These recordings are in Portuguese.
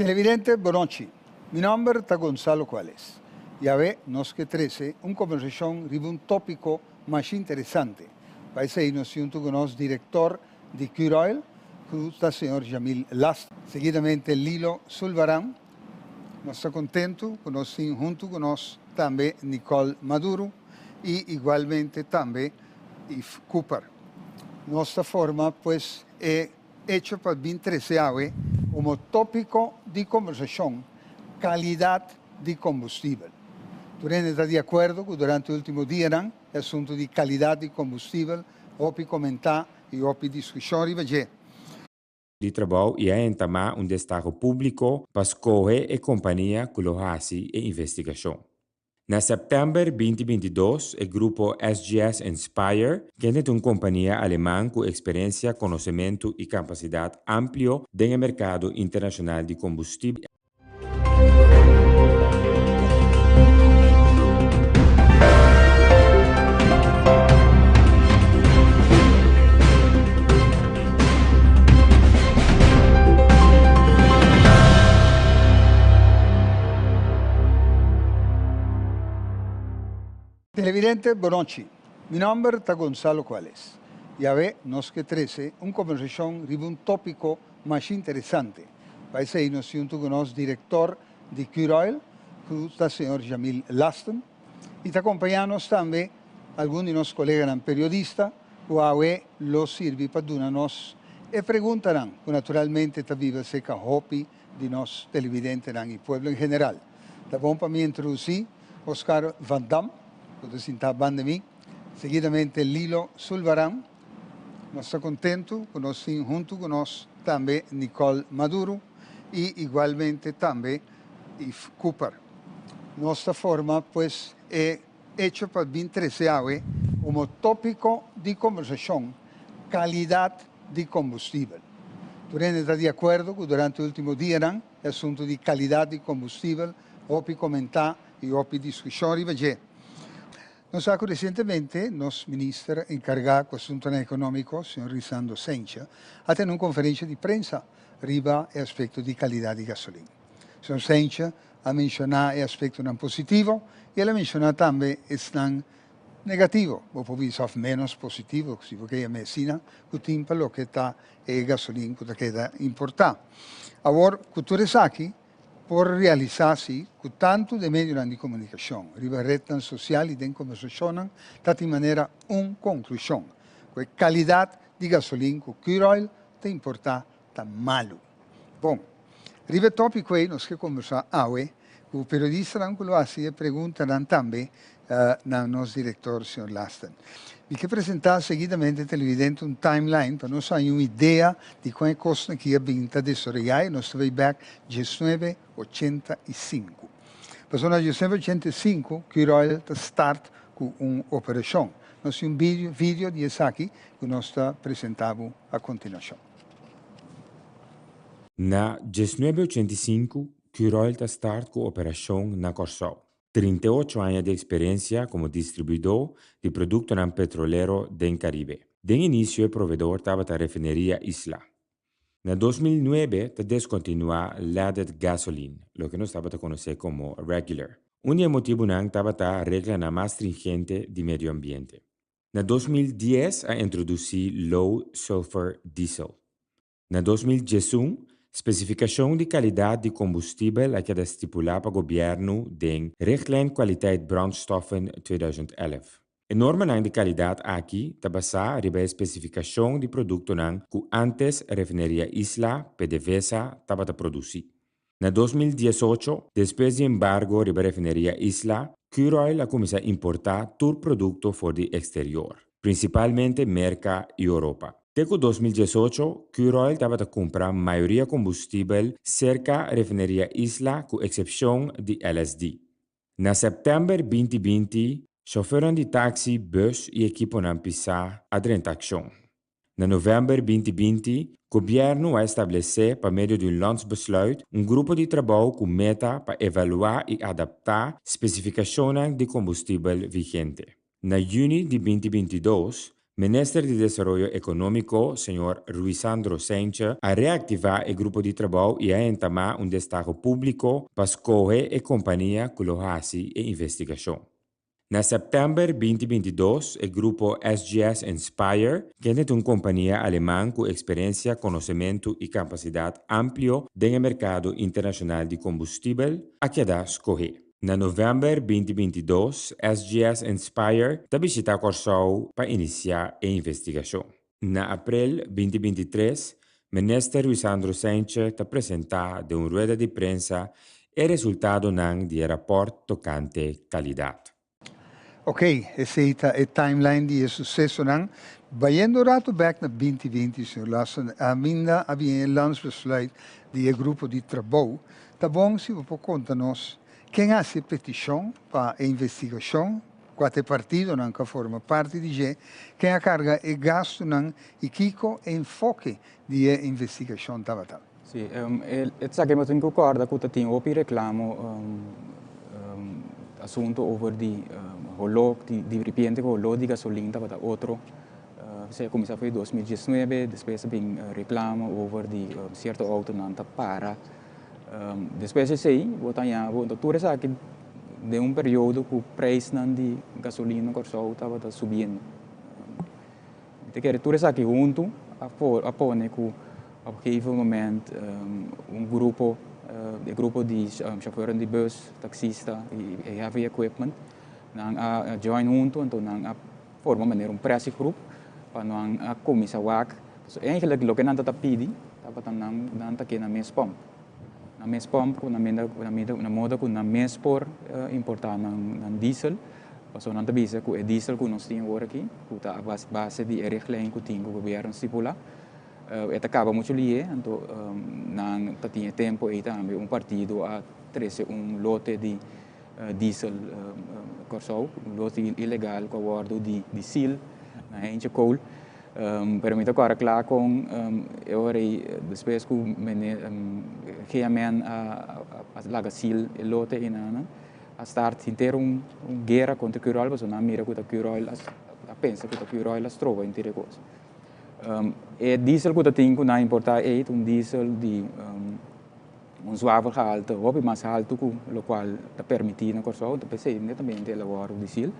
Televidente, buonanotte. Mi nome è Gonzalo Quales. E avè, nos che trece, una conversazione riva un tópico mais interessante. Vai ser nós junto com o nosso diretor de Curoil, que está o senhor Jamil Last. Seguidamente, Lilo Sulvaran. Nós estamos contentos que nós temos junto com nós também Nicole Maduro e, igualmente, também Yves Cooper. Nossa forma, pois, é hecha para 23 como tópico de conversação, qualidade de combustível. Turene está de acordo que durante o último dia, o assunto de qualidade de combustível, opi comentar e opi discussão rivager. Di trabalho e a entamar destaque público para escolher e companhia que lo hace e investigação. Na setembro 2022, o grupo SGS Inspire, que é uma companhia alemã com experiência, conhecimento e capacidade amplo no mercado internacional de combustível. Televidente, buonanotte. Mi nome è Gonzalo Quales. E avè, nós que trece, uma conversação riva um tópico mais interessante. Vai ser nós junto com o nosso diretor de Curoil, que está o senhor Jamil Laston. E está acompanhando-nos também alguns de nossos colegas periodistas, que avè lo serve para dar-nos e perguntarão, que naturalmente está viva seca hopi de nós televidentes e povo em geral. Tá bom para me introduzir Oscar Van Damme, que está banda mim. Seguidamente, Lilo Sulvaran. Nós estamos contentos que nós temos junto com nós também Nicole Maduro e, igualmente, também Yves Cooper. Nossa forma, pois, é hecha para 23 como tópico de conversação, qualidade de combustível. Turene está de acordo que durante o último dia, o assunto de qualidade de combustível, opi comentar e opi discussão rivager. Nós sabemos recentemente, nosso ministro encarregado do assunto econômico, o senhor Rissando Sencha, ha tenuto uma conferência de prensa riba o aspecto de qualidade de gasolina. O senhor Sencha ha mencionado o aspecto não positivo e ele ha mencionado também o não negativo, ou por isso menos positivo, porque a medicina que tem para o que está a gasolina que é importante. Agora, que tu aqui, por realizar-se com tanto de meios de comunicação, riba redes sociais e de conversação, está de maneira uma conclusão. A qualidade de gasolina com Curoil tem importar está malo. Bom, riba tópico aí nós que conversar hoje, o periodista que lo hace perguntarão também ao nosso diretor, Sr. Lasten. E que apresentar seguidamente televidente um timeline para nós ter uma ideia de qual é a costa que é vinda de Soraya. Nós estamos back 1985. Passou na 1985, Curoil start com uma operação. Nós temos vídeo de esse aqui que nós apresentamos a continuação. Na 1985, Curoil start com a operação na Corsol. 38 anos de experiência como distribuidor de produto não petrolero do Caribe. De início, o provedor estava a refineria Isla. Na 2009, está descontinuou Ladet Gasoline, o que nós estava a conhecer como regular. Motivo não estava a regra mais stringente de meio ambiente. Na 2010, a introduzir Low Sulfur Diesel. Na 2011, especificação de qualidade de combustível a que é estipulada para o governo de Richtlijn Kwaliteit Brandstoffen 2011. A norma de qualidade aqui está basada na especificação de produto que antes a refineria Isla PDVSA estava a produzir. Na 2018, depois de embargo da refineria Isla, Curoil a começado a importar todo produto fora do exterior, principalmente América e Europa. Desde 2018, Curoil estava a comprar a maioria combustível cerca da refineria Isla, com exceção de LSD. Na setembro 2020, chauffeurs de táxi, bus e equipo não pisar a ação. Na novembro 2020, o governo vai estabelecer, por meio de landsbesluit, grupo de trabalho com meta para evaluar e adaptar especificações de combustível vigente. Na junho de 2022, Ministro de Desarrollo Econômico, Sr. Ruisandro Sencha, a reativar o grupo de trabalho e a entamar destaque público para escolher a companhia que lo hace e investigação. Na setembro 2022, o grupo SGS Inspire, que é uma companhia alemã com experiência, conhecimento e capacidade ampla no mercado internacional de combustível, a quedar escolher. Na novembro 2022, SGS Inspire está visitando Corsau para iniciar a investigação. Na abril 2023, o ministro Luisandro Sencha está apresentando uma rueda de prensa e resultado de rapport tocante qualidade. Ok, essa é a timeline de sucesso. Vayendo rato back na 2020, senhor Lassen, ainda havia um landsbesluit de grupo de trabalho. Tá bom se você conta-nos quem faz a petição para a investigação, qual partido que forma parte de G, quem a carga e gasto e Kiko enfoque de investigação tal. Sì, sappiamo che concorda con il reclamo assunto over di repente con lo di gasolina para outro. Se começou foi 2019, depois vem reclamo over di certo auto não para. Depois sei, vou tudo sabe que de período que o preço de gasolina corso estava subindo. Te quero tudo sabe que junto apone que op een gegeven moment grupo de chauffeurs de bus, taxista e heavy equipment, nang join junto, então nang forma maneira pressiegroep, para nang comissa wak. So eigenlijk lo que nanta tapidi, tapos nang take na mes pump. Na mes pump ko na moda ko na mes por importar nang diesel. So nanta bisa ko diesel ko nos tinha agora aqui, ko ta base de rigtlijn ko tinha o governo stipula. Acaba muito ali, então não tinha tempo e também partido a trazer lote de diesel corso, lote ilegal com o guardo de diesel na gente coal. Pero me agora claro com eu depois que a men a laga sil lote ina a start inteiro guerra contra Curol, mas não mira contra Curol, a pensa contra Curol as trova inteira coisa. E diesel que eu tenho na importar é diesel de suave alto, ou mais alto que o qual está permitido corso, então pensei netamente elaborar o diesel,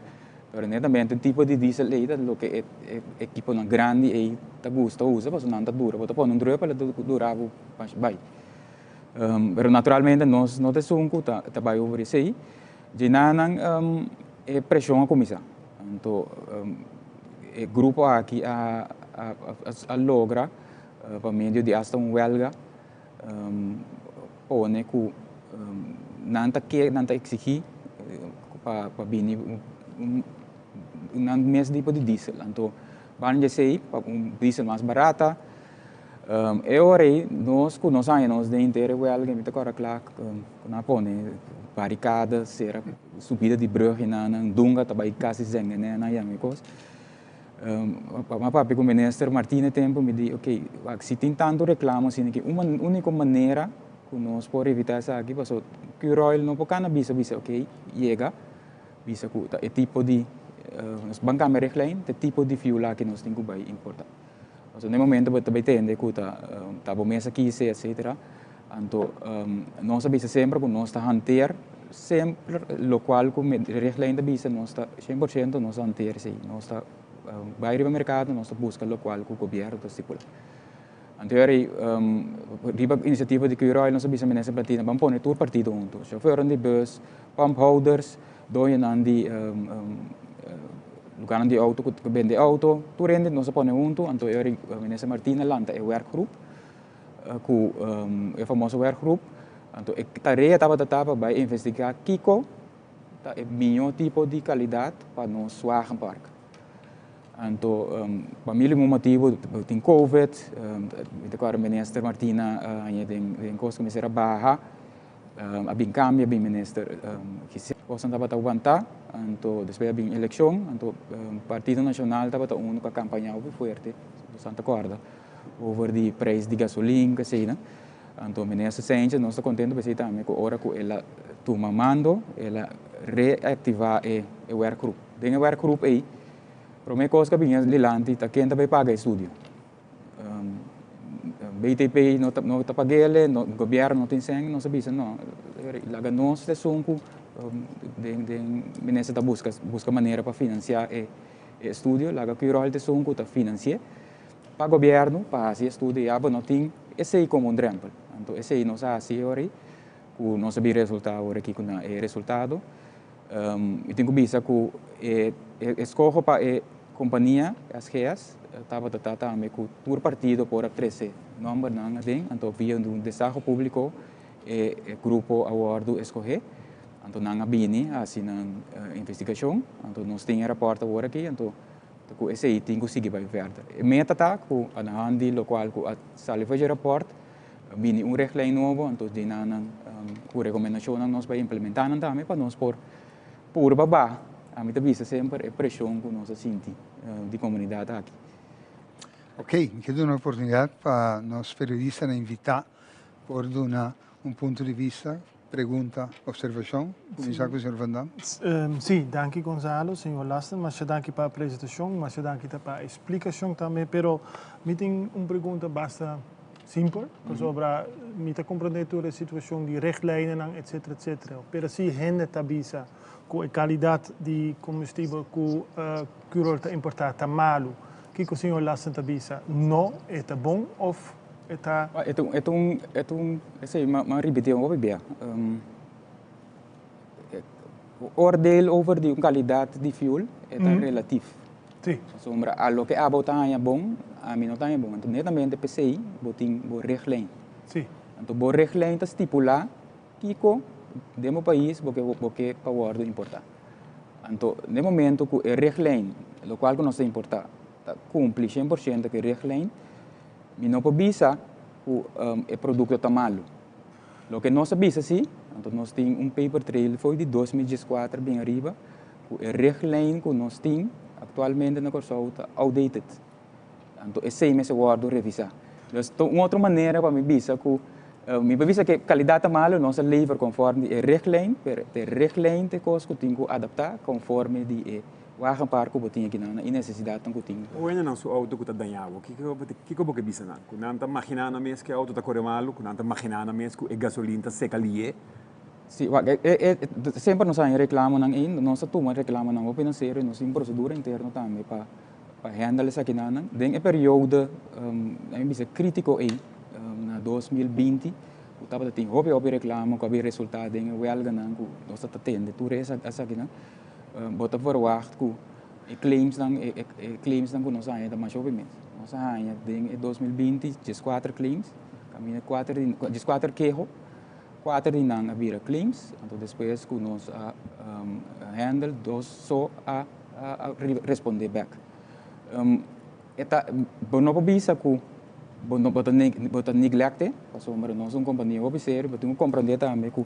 mas netamente o tipo de diesel é o que equipo na grande e tá gusta usa, mas não tá dura, porque não dura para durar mais bem. Mas naturalmente nós não temos tá bem over isso aí, de nada é pressão a comissão, então o grupo aqui a logra por meio de hasta huelga pone que nanta exigir para vir mesmo tipo de diesel, então vamos dizer para diesel mais barata. Nós com nós anos de inteira huelga, me agora claro na pone barricadas, será subida de brug na dunga, também quase zenga na yang coisa. Mas papi com o ministro Martínez tempo me disse, ok, se tem tanto reclamo, assim que uma única maneira que nós podemos evitar isso aqui, porque o Royal não pode bisa, ok, chega, bisa que o tipo de nós bancamos reclame, o tipo de fuel que nós temos que importar. Então, no momento que também tem que tá bom mês aqui, etc. Então, nós sabemos sempre que nós está hantear sempre o qual com reclame da bisa nós está 100% nós hantear isso, nós está vai ao mercado, nós buscamos o qual o governo estipula. Então, a iniciativa de Curol, nós sabemos que platina, vamos pôr todo partido junto. Chauffeurs de bus, pump holders, dois de lugar de auto, que vende auto, tudo rende, nós põe junto. Então, a ministra Martina lanta é workgroup, é famoso workgroup. Então, a tarefa estava vai investigar Kiko, é o melhor tipo de qualidade para nós suar em parque. Então, para mim, o motivo tem Covid, agora a ministra Martina tem coisa que será barra, a bem cambia, a bem ministra que se possa estar para aguentar, então depois a bem eleição, então o Partido Nacional estava com a campanha muito forte, do Santa Corda, over de preço de gasolina, que sei, né? Então, a ministra Sánchez, nós estamos contentes porque também que agora que ela toma mando, ela reativar o workgroup. Tem o workgroup aí, Pero me coisa que vinha lilanti, tá quem também paga estúdio. BTP não tá pagando, o governo não tem sangue, não sabe isso, não. Laga nós de sunco, de ministro tá busca maneira para financiar o estúdio, laga que o rol de sunco tá financiar, para o governo, para esse estúdio, e abo não tem esse aí como exemplo. Então esse aí nós assim ori, que não sabe resultado ori aqui com o resultado. Eu tenho que dizer que escolho para a companhia, as GES, estava também com o partido por 13 número não tem, então via um desafio público grupo awardo escolher, então não bini assim na investigação, então nós temos rapport agora aqui, então com esse aí tem que seguir para verde. Meta tá com a handi local com a sala fazer rapport, bini reglijn novo, então de na com recomendação nós vai implementar também para nós por babá, a mim também sempre a pressão que nós sentimos de comunidade aqui. Ok, mi chiedo un'opportunità per i nostri periodisti a invitare per un punto di vista, pregunta, osservação. Começar com o Sr. Van Dam. Sim, danke Gonzalo, Sr. Lasten, mas danke para a apresentação, mas danke para a explicação também, pero me tem uma pergunta bastante simples, sobre me compreender toda a situação de richtlijnen, etc, etc. Pero se gente tabisa com a qualidade de combustível que o está importar está malo, que o senhor Lasten tabisa não é bom ou está maar repetir ook weer. Oordeel over de kwaliteit die fuel é relatief. Sim. Sombra algo que a botar é bom, a mim não tá bom. Então netamente PCI botin bo reglijn. Sim. Então bo reglijn está estipular que co demo país porque para o importar. Então no momento que o reglijn, lo qual que não se importar, cumpre 100% que reglijn, mi não pode bisa que o produto está malo. O que nós sabemos sim, então nós temos paper trail foi de 2014 bem arriba, que o reglijn que nós temos atualmente na Corsou está outdated. Então esse é esse guardo revisar. Então uma outra maneira para me bisa que me bisa que qualidade está malo, nós lever conforme o reglijn, o reglijn te coisa que tem que adaptar conforme de wagen parco botinha aqui na necessidade tão botinha. O ainda não sou auto que está danhado. Que eu vou bisa não? Quando anda imaginando mesmo que o auto está correndo mal, quando anda imaginando mesmo que a gasolina está seca ali. Sim, sempre nós aí reclamam não in, nós toma reclama não opinião sério, nós tem procedura interna também para handle essa aqui na. Tem período, a mim bisa crítico aí, na 2020, o tava tem hobby reclama, com o resultado em huelga não, nós está tendo tudo essa aqui não. Bota verwacht que claims dan que nós ainda mais obviamente nós ainda em 2020 14 claims caminha 4 quejo 4 de não havia claims então depois que nós handle 2 só a responder back eta não precisa que bota neglect passou nós companhia observa tem que compreender também que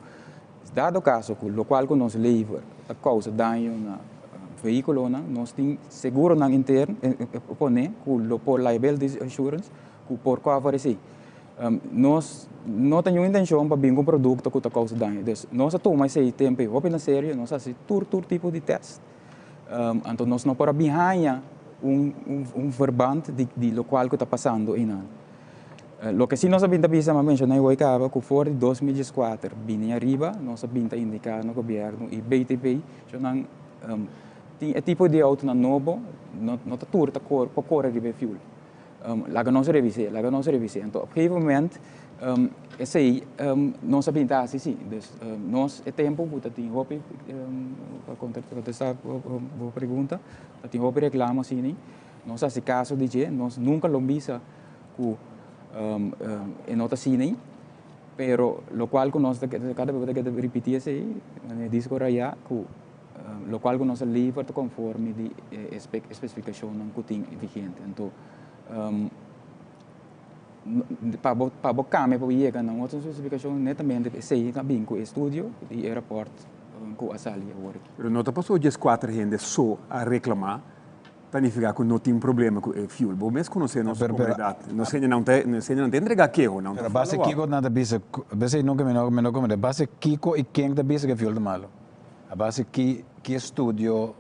dado o caso que o qual que nós leva a causa dano na veículo nós tem seguro na interno pone que por liability insurance que por cover assim nós não temos intenção para vir com produto que causa dano então nós toma esse tempo open na série nós faz todo tipo de teste então nós não para behind verband de lo qual que está passando aí lo que sim nós sabemos também mencionar hoje que fora de 2014 bem arriba nós sabemos indicar no governo e BTP já não tem tipo de auto na novo não está tudo para correr de fuel lá que nós revisei então obviamente esse aí nós sabemos assim nós é tempo que tem roupa para contestar a pergunta tem roupa reclama assim nós esse caso de nós nunca lo visa que en otra cine, pero lo cual que nós cada vez que repetir esse disco raya que lo cual que nós livra conforme de especificação que tem vigente então para bocar me para chegar na outra especificação netamente esse é bem com o estúdio e aeroporto com a sala agora. Pero não está passou dias 4 gente só a reclamar significa que não tem problema com o fuel. Bom, mesmo conhecer nossa comunidade. Nós não tem entregar queijo, não. Pero base Kiko nada bisa, base nunca me base Kiko e quem da bisa que fuel de malo. A base que que estudio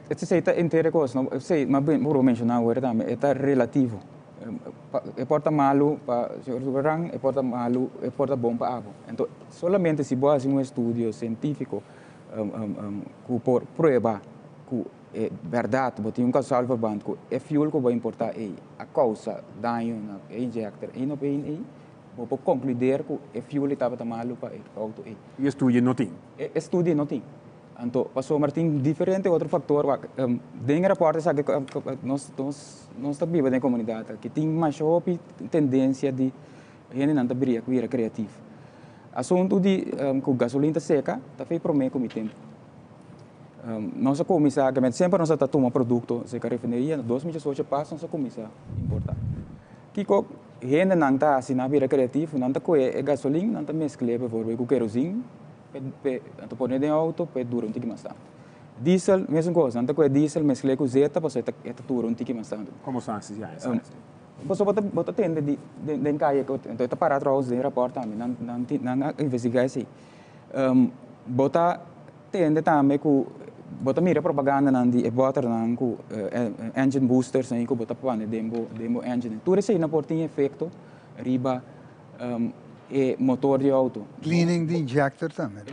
Esse sei tá inteira coisa, não sei, mas bem, vou mencionar agora também, é relativo. É porta malo para o verão, é porta malo, é porta bom para água. Então, solamente se você faz estudo científico, por prova, que é verdade, você tem causal verbal, que é fuel que vai importar a causa dano na injector, e não bem vou concluir que é fuel estava malo para o auto. E estudo não tem? Estudo não tem. Então, passou Martin diferente outro fator. Dengue reporta sabe que nós estamos vivendo na comunidade que tem mais tendência de gente não abrir a vida criativa. Assunto de que gasolina seca, está feito para mim com o tempo. Nossa comissão, sempre nós está tomando produto, se a refineria, 2018 passa, nossa comissão importar. Que gente não está assim na vida criativa, não está com gasolina, não está mesclando com querosene. Então, por exemplo, auto, pode durar tique mais tanto. Diesel, mesma coisa. Então, com diesel, mesclei com zeta, você dura tique mais tanto. Como são esses já? Você bota tende de caia, então está parado aos de rapporto também, não investigar isso. Bota tende também com bota mira propaganda não de bota não com engine boosters, aí com bota pane demo engine. Tudo isso aí não pode ter efeito riba e motor de auto. Cleaning de injector também.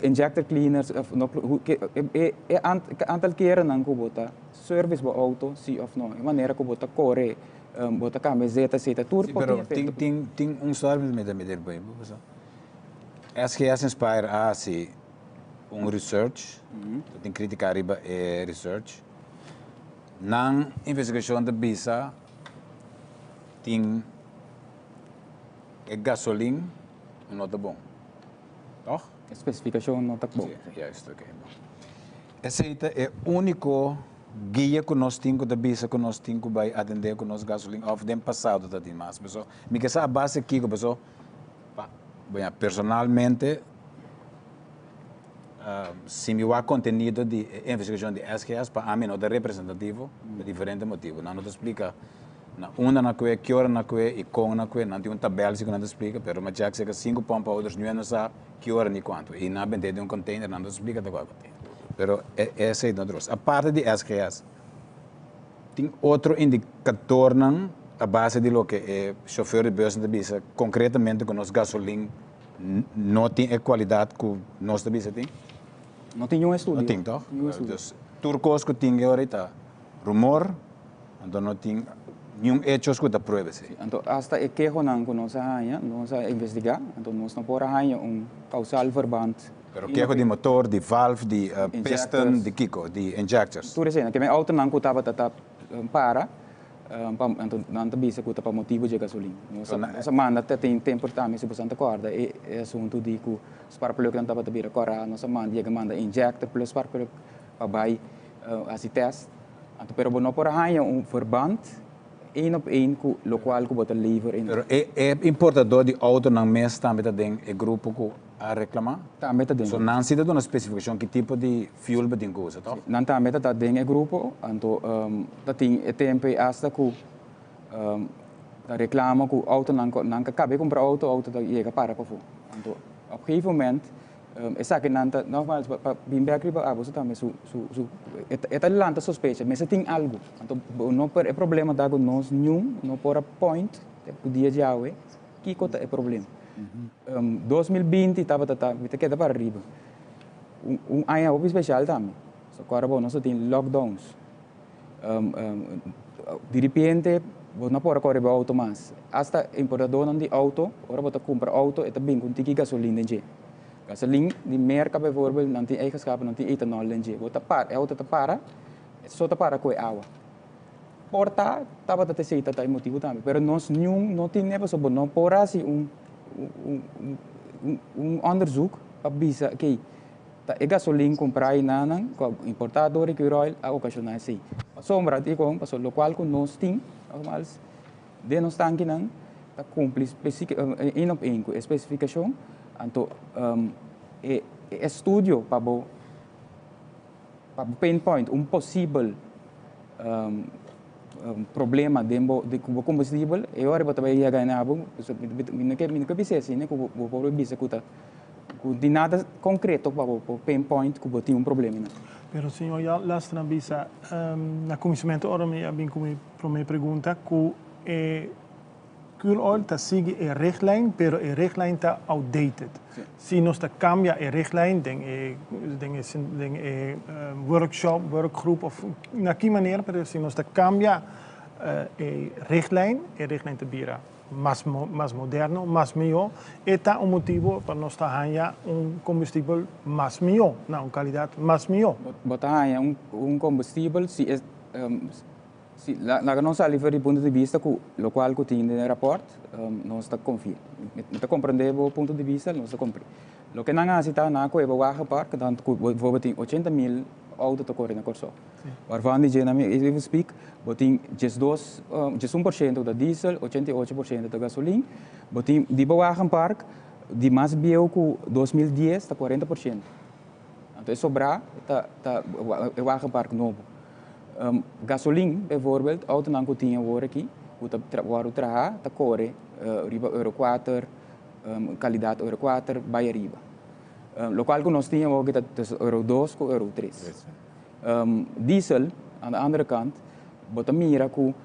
Injector cleaners, antal keren não com bota service bo auto, se of não, de maneira que bota corre, bota camiseta, seta, tudo pode ter efeito. Tem história me der bem, SGS inspire a se research, tem criticar riba research. Na investigação da bisa tem gasolina não está bom, toch? Especificação não está bom. Juist, ok. Essa é o único guia que nós temos da bisa que nós temos para atender com nosso gasolina of dem passado da demais pessoa. Me que essa base aqui que pessoa, personalmente, se me há conteúdo de investigação de SGS para mim não é representativo por diferentes motivos. Não te explica uma na que hora na e com na não tem tabela que não te explica, mas já que 5 pompas outros não sabe que hora nem quanto e na vende de container não te explica de qual container. Pero essa é outra. A parte de SGS tem outro indicador a base de lo que é chofer de bus de bisa concretamente com nosso gasolina não tem a qualidade que nós de bisa tem. Não tem um estudo. Não tem, toch? Dus turcos que tem ahorita rumor, então não tem nenhum hechos que da prueba. Então, hasta que nós investigar, então nós não podemos causal verbal. Pero que de motor, de valve, de piston, de kiko, de injectors. Tudo isso, que meu auto não estava para, então não bisa que para motivo de gasolina. Nossa manda tem tempo também se você não acorda é assunto de que os paraplugs não estava a correr, nossa manda injector plus paraplugs para vai assim teste. Então, pero não por aí verband een ku lokaal ku bota lever in. Pero é importador de auto não mês também tem o grupo que a reclamar. Também tem. So não se dá uma especificação que tipo de fuel tem que usar, tá? Não também tem o grupo, então tem tempo hasta que reclama que o auto não cabe comprar auto chega para fora. Então, a um momento essa que não normal para bem back para você também é lanta suspeita, mas tem algo. Então não é problema da nós nenhum, não por point, podia já que é problema. 2020 estava queda para arriba. Ano especial também. So agora nós tem lockdowns. De repente não pode correr o auto mais. Hasta importador não de auto, agora você compra auto e também com tiki gasolina de. Gasolina de merca bijvoorbeeld não tem eigenschappen, não tem etanol de. Você para, auto para, só para com água. Porta estava até aceita tá motivo também, pero nós não tem nem sobre não por assim onderzoek para bisa que a gasolina comprar na importador que oil a ocasionar assim. Sombra de com passou local com nós tem, mas de nós tanque não tá cumpre especificação, então estudo para pinpoint possível problema de combustível e ora bota vai ganhar não bisa assim né que vou bisa que de nada concreto para pinpoint que tem problema. Pero senhor, já lastra bisa na comissimento ora me abin como para me pergunta que Cool Oil está sigue a richtlijn, pero a richtlijn está outdated. Sí. Si nos cambia a richtlijn, den workshop, workgroep of na que manier, pero si nos cambia a richtlijn te bira mais moderno, mais melhor, está motivo para nós ter combustível mais melhor, na qualidade mais melhor. Botar combustível se la non sa livello di punto di vista lo qual che tiene nel rapport non sta confia. Non comprendevo il punto di vista, non sta compri. Lo che non ha cita na ko e wagen park dan bijvoorbeeld 80.000 auto te correre na corso. Waarvan die genami even speak, botin just 1% da diesel, 88% da gasolina, botin di wagen park di mais bio ku 2010 está 40%. Então sobra o wagen park novo. Gasolina, bijvoorbeeld, auto não tinha agora aqui, o traha, tá corre, riba Euro 4, qualidade Euro 4, vai riba. Local que nós tínhamos agora Euro 2 com Euro 3. Diesel, aan de andere kant, bota mira que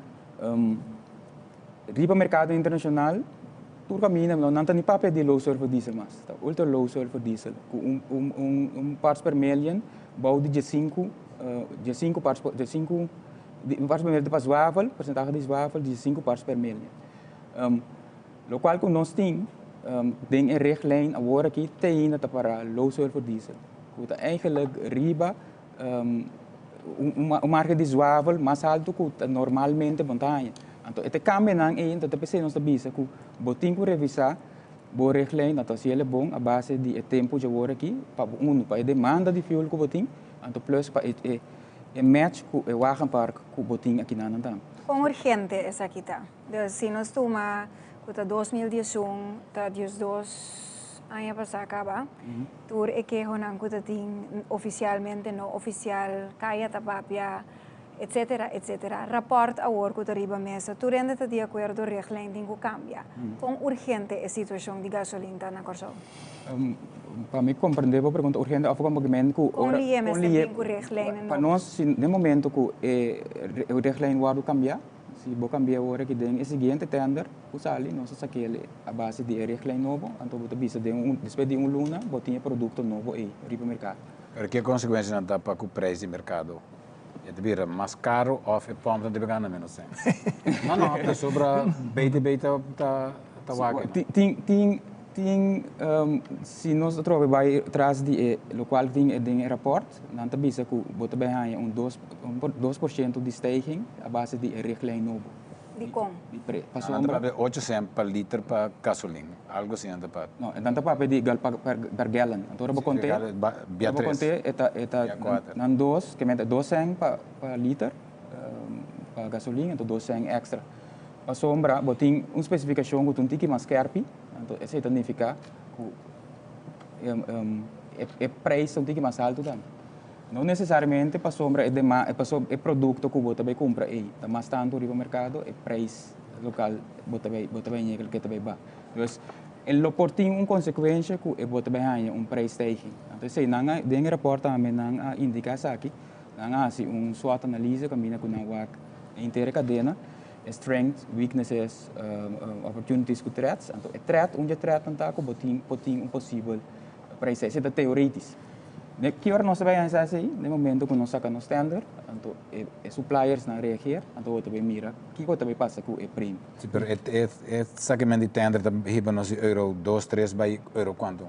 riba mercado internacional, tur caminha, não tem nem papel de low sulfur diesel mas, tá ultra low sulfur diesel, com parts per million, bau de 5 parts per million de zwavel, percentage de zwavel de 5 parts per million. Lo qual que nós temos, tem een richtlijn agora aqui tem para low sulfur diesel. Dat eigenlijk riba marca de zwavel mais alto que normalmente montanha. Então, este cambio não é então depois nós sabemos que botin que revisar boa richtlijn, então se ele é bom a base de tempo de agora aqui para para a demanda de fuel que botin. Então, plus para match com o wagen park que o botinho aqui na Nandam. Com urgente essa aqui tá. Se nós toma que 2011, tá 2 anos para acaba, tur é que honan que tem oficialmente não oficial, caia tapapia, etc, etc. Rapport a work que arriba mesa, tur ainda tá de acordo com reglem que cambia. Com urgente a situação de gasolina na Corso. Para mim compreender a pergunta urgente of movimento que only MS tem reglem. Para nós no momento que o reglem vai cambiar, se vou cambiar agora que tem o seguinte tender, usali nós saquele a base de reglem novo, então vou bisa de depois de luna, vou ter produto novo aí no mercado. Pero que consequência não dá para o preço de mercado? É de vir mais caro ou é pompa de ganhar menos sem? Não, é sobre beita tá wagen. Se nós trabalhamos atrás de local tem rapport, não está bisa que bota bem aí 2% de stijing a base de reglem novo. De como? Passou para 8 cents per liter para gasolina, algo assim anda para. Não, não está para de gal per gallon. Então eu vou contar. Eu vou contar nan 2, que mete 2 cents para liter para gasolina, então 2 cents extra. Passou para botin especificação que tem que mais carpi. Então, isso significa que o preço tem que mais alto também. Não necessariamente para sombra é produto que você vai comprar aí, mas tanto no mercado é preço local você vai negar que também vai. Então, ele tem consequência que você vai ganhar preço stijing. Então, se não tem rapport também não indica aqui, não há SWOT analise que mina com a inteira cadena. Strengths, weaknesses, opportunities com threats. Então, threat não está com botin possível para isso. Isso é teoretis. Que hora nós vamos fazer assim? No momento que nós sacamos standard, então, suppliers não reagir, então, você vai mirar o que vai passar com o prêmio. Sim, mas é sacamento de tender, hiba nós euro 2, 3, vai euro quanto?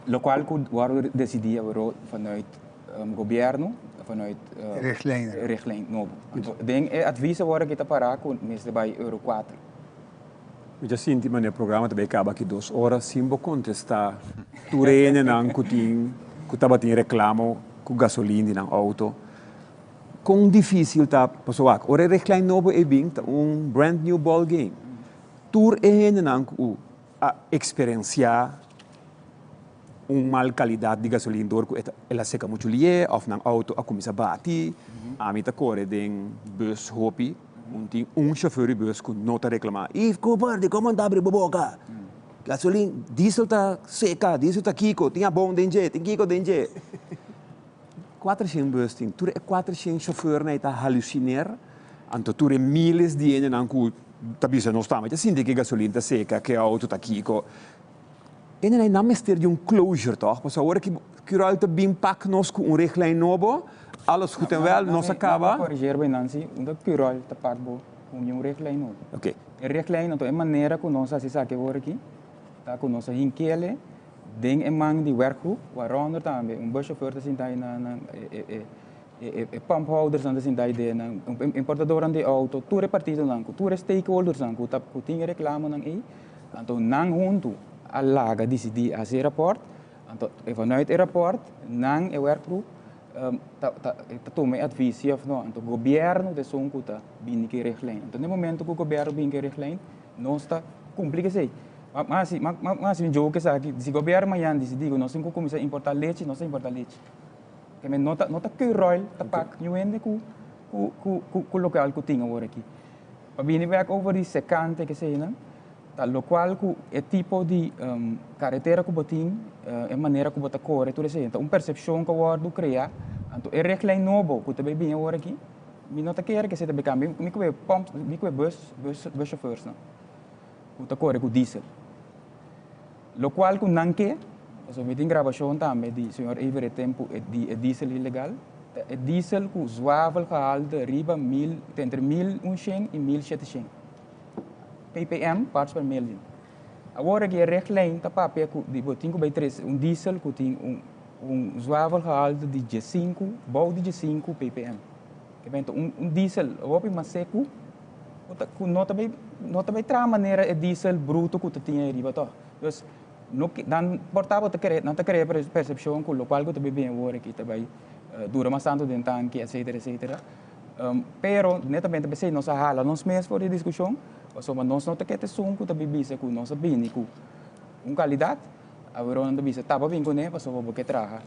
Local que o decidir euro vanuit governo, vanuit richtlijn novo. Den advies worden kita para com mestre by euro 4. Eu já senti no programa também acaba aqui 2 horas sim vou contestar turene não que tava tem reclamo com gasolina na auto. Com difícil tá pessoal. Ora richtlijn novo é bem brand new ball game. Tur é não a experienciar mal qualidade de gasolina que ela seca muito lié, ou na auto a começar a bater, a mim tá corre den bus hopi, tem chauffeur de bus que não tá reclamar. E covarde, como anda abre boca? Gasolina, diesel tá seca, diesel tá kiko, tinha bom denje, tem kiko denje. 400 bus ting, tu é 400 chauffeur na ita hallucinar, anto tu é milhares de ene nan ku tabisa não está, mas assim de que gasolina tá seca, que a auto tá aqui co. E não é na mestre de closure toch, mas agora que Cural tá bem pack nos com richtlijn novo, alles goed en wel, nos acaba. Corrigir bem Nancy, onde Cural tá pack com richtlijn novo. Ok. A richtlijn então é maneira que nós assistimos aqui agora aqui, tá com nossa hinkele, ding e man die werkgroep, waaronder também buschauffeur te zien daar pumphouders aan te zien daar importador aan de auto, toere partido lang, toere stakeholders lang, tap kuting reclame lang anto nang huntu alaga decidi a esse rapport, anto vanuit het rapport nang e werkgroep tome advisie of no, anto governo de sonkuta bini ke richtlijn. Anto no momento que o governo bini ke richtlijn, nós está cumprir sei. Mas um jogo que sabe se o governo amanhã decidir nós temos que começar a importar leite, nós importar leite. Que nota que royal tapak nuende com local que tem agora aqui. Para vir back over die secante que sei não, tá local com é tipo de carretera que botin é maneira que bota corre tudo isso então percepção que o do criar então é reclame novo que também bem agora aqui. Me nota que você também cambia, me que pump, me que bus chauffeurs não. Que corre com diesel. Lo qual com nanke, so meeting gravação também de senhor Everett tempo de diesel ilegal. É diesel com zwavelgehalte riba entre 1100 e 1700 ppm parts per million. Agora que é richtlijn tá papel de botinho by 3 diesel que tem zwavelgehalte de G5, bouw de G5 ppm. Que vem diesel, op mas seco nota bem tra maneira é diesel bruto que tu tinha riba to. Dus dan portava não te querer percepção com o qual que tu bem agora que também dura mais tanto dentro tanque etc. Pero netamente pensei nós hala nós mesmos por discussão, só mas nós não te quer ter som que tu bem com nós bem com qualidade, agora não te bisa tava bem com né, só porque traga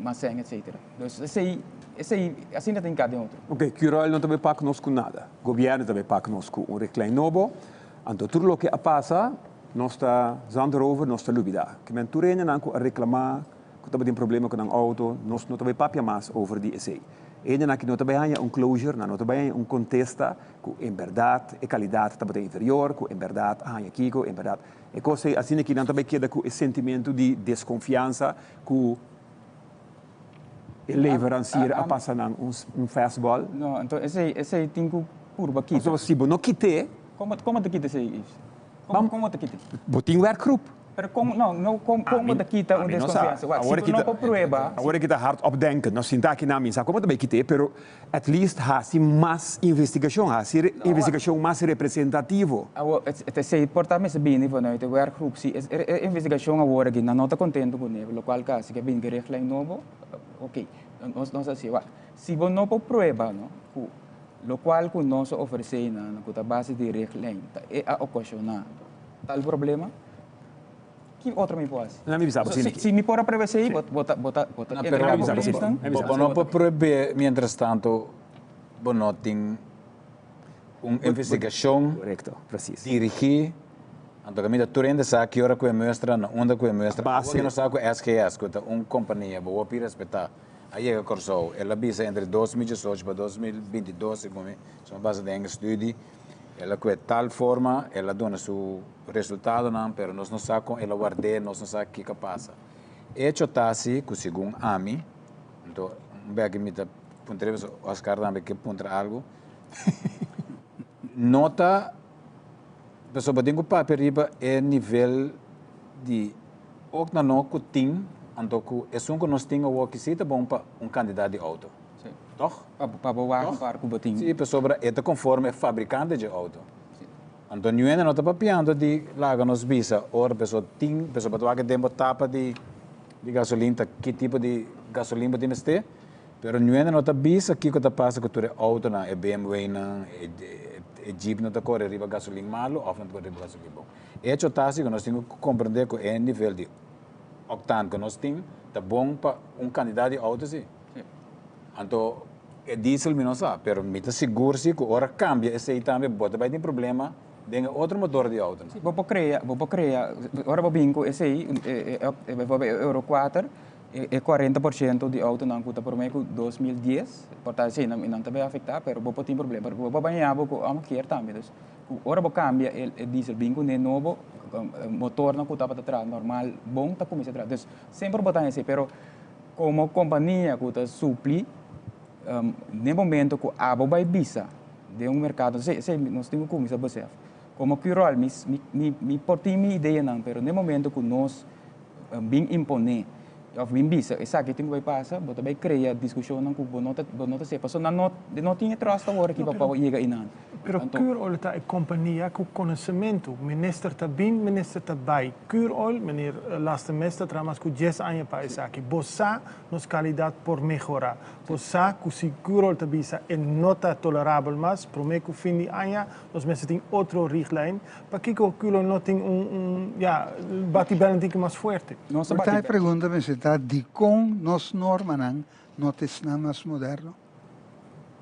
mas etc. Dus esse assim não tem cada outro. Ok, Cural não também paga conosco nada. O governo também paga conosco reclame novo. Então tudo o que passa, nós está zanderover, nós está lubida. Que men turene não a reclamar, que também tem problema com o auto, nós não também papia mais over die essay. Ene na que não também há closure, não também há contesta, que em verdade a qualidade também inferior, que em verdade há aqui, que em verdade é coisa assim que não também queda com esse sentimento de desconfiança, que leveranciar a passar fastball. Não, então esse tem que por aqui. Então se não quite, como te quita isso? Como te quita? Botin werkgroep. Pero como te quita uma desconfiança? Se não prueba. Agora que está hard opdenken, nós sinta aqui na mesa, como também quite, pero at least há-se mais investigação, há-se investigação mais representativa. Se portar-me bem, vanuit o werkgroep, se investigação agora que não está contente com ele, o qual caso que bem que reclame novo, ok, nós assim, se você não prueba, o qual que nós oferecemos na base de reclame, é a ocasionar tal problema. Que outro me pode? Não me avisava. Se me pôr a prever, bota. Não pode proibir, mientras tanto, não tem uma investigação dirigir. Então, a minha turenda sabe que hora que é mostra, onde que é mostra. Porque não sabe que é SKS, que é uma companhia, vou respeitar. Aí é que corso, ela visa entre 2018 para 2022, como é uma base de um estudo. Ela com tal forma, ela dá seu resultado, não, pero nós não sabemos, ela guarda, nós não sabemos o que passa. Hecho está assim, que segundo a mim, então, bem que me está puntrando, Oscar também que puntra algo, nota, pessoal, para o papel riba é nível de, ou na não que tem, então, é só que nós temos o que se é bom para candidato de auto. Toch? Para o barco botinho. Sim, pessoa é conforme fabricante de auto. Então, não é não está piando de lá nos visa, ora pessoa tem, pessoa para que tempo tapa de gasolina, que tipo de gasolina tem este, pero não é não está visa que está passa que tu é auto na é BMW na é Jeep não está corre riba gasolina malo, ou não corre riba gasolina bom. É que tá assim que nós temos que compreender que é nível de octane que nós temos, tá bom para candidato de auto sim. Então, é diesel, não sabe, pero me está seguro que agora cambia, esse aí também bota vai ter problema de outro motor de auto. Vou criar, agora vou bingo, esse aí, Euro 4, é 40% de auto não custa por mim com 2010, portanto sim, não também afetar, pero vou ter problema, porque vou banhar vou amo querer também, então ora vou cambia o diesel bem com novo, motor não custa para trás normal, bom tá começa atrás, então sempre botar assim, pero como companhia custa supli, no momento que a vai bisa de mercado, nós temos como isso você, como que rol, me portei minha ideia não, pero no momento que nós bem imponer of bem bisa, essa que tem que passar, bota bem criar discussão não com bonota se passou não tinha trust agora que para chegar inan. Pero Cure Oil é companhia com conhecimento, minister está bem, minister está bem. Cure Oil, meneer laatste mestre, tramas com 10 anos para isso aqui. Bossa, nos qualidade por melhorar. Bossa, que se Cure Oil está bisa é nota tolerável, mas para mim que fim de ano, nós mesmo tem outro richtline, para que o Cure Oil não tem batibel que mais forte. Portanto, pergunta-me se está de com nos norma não é mais moderno?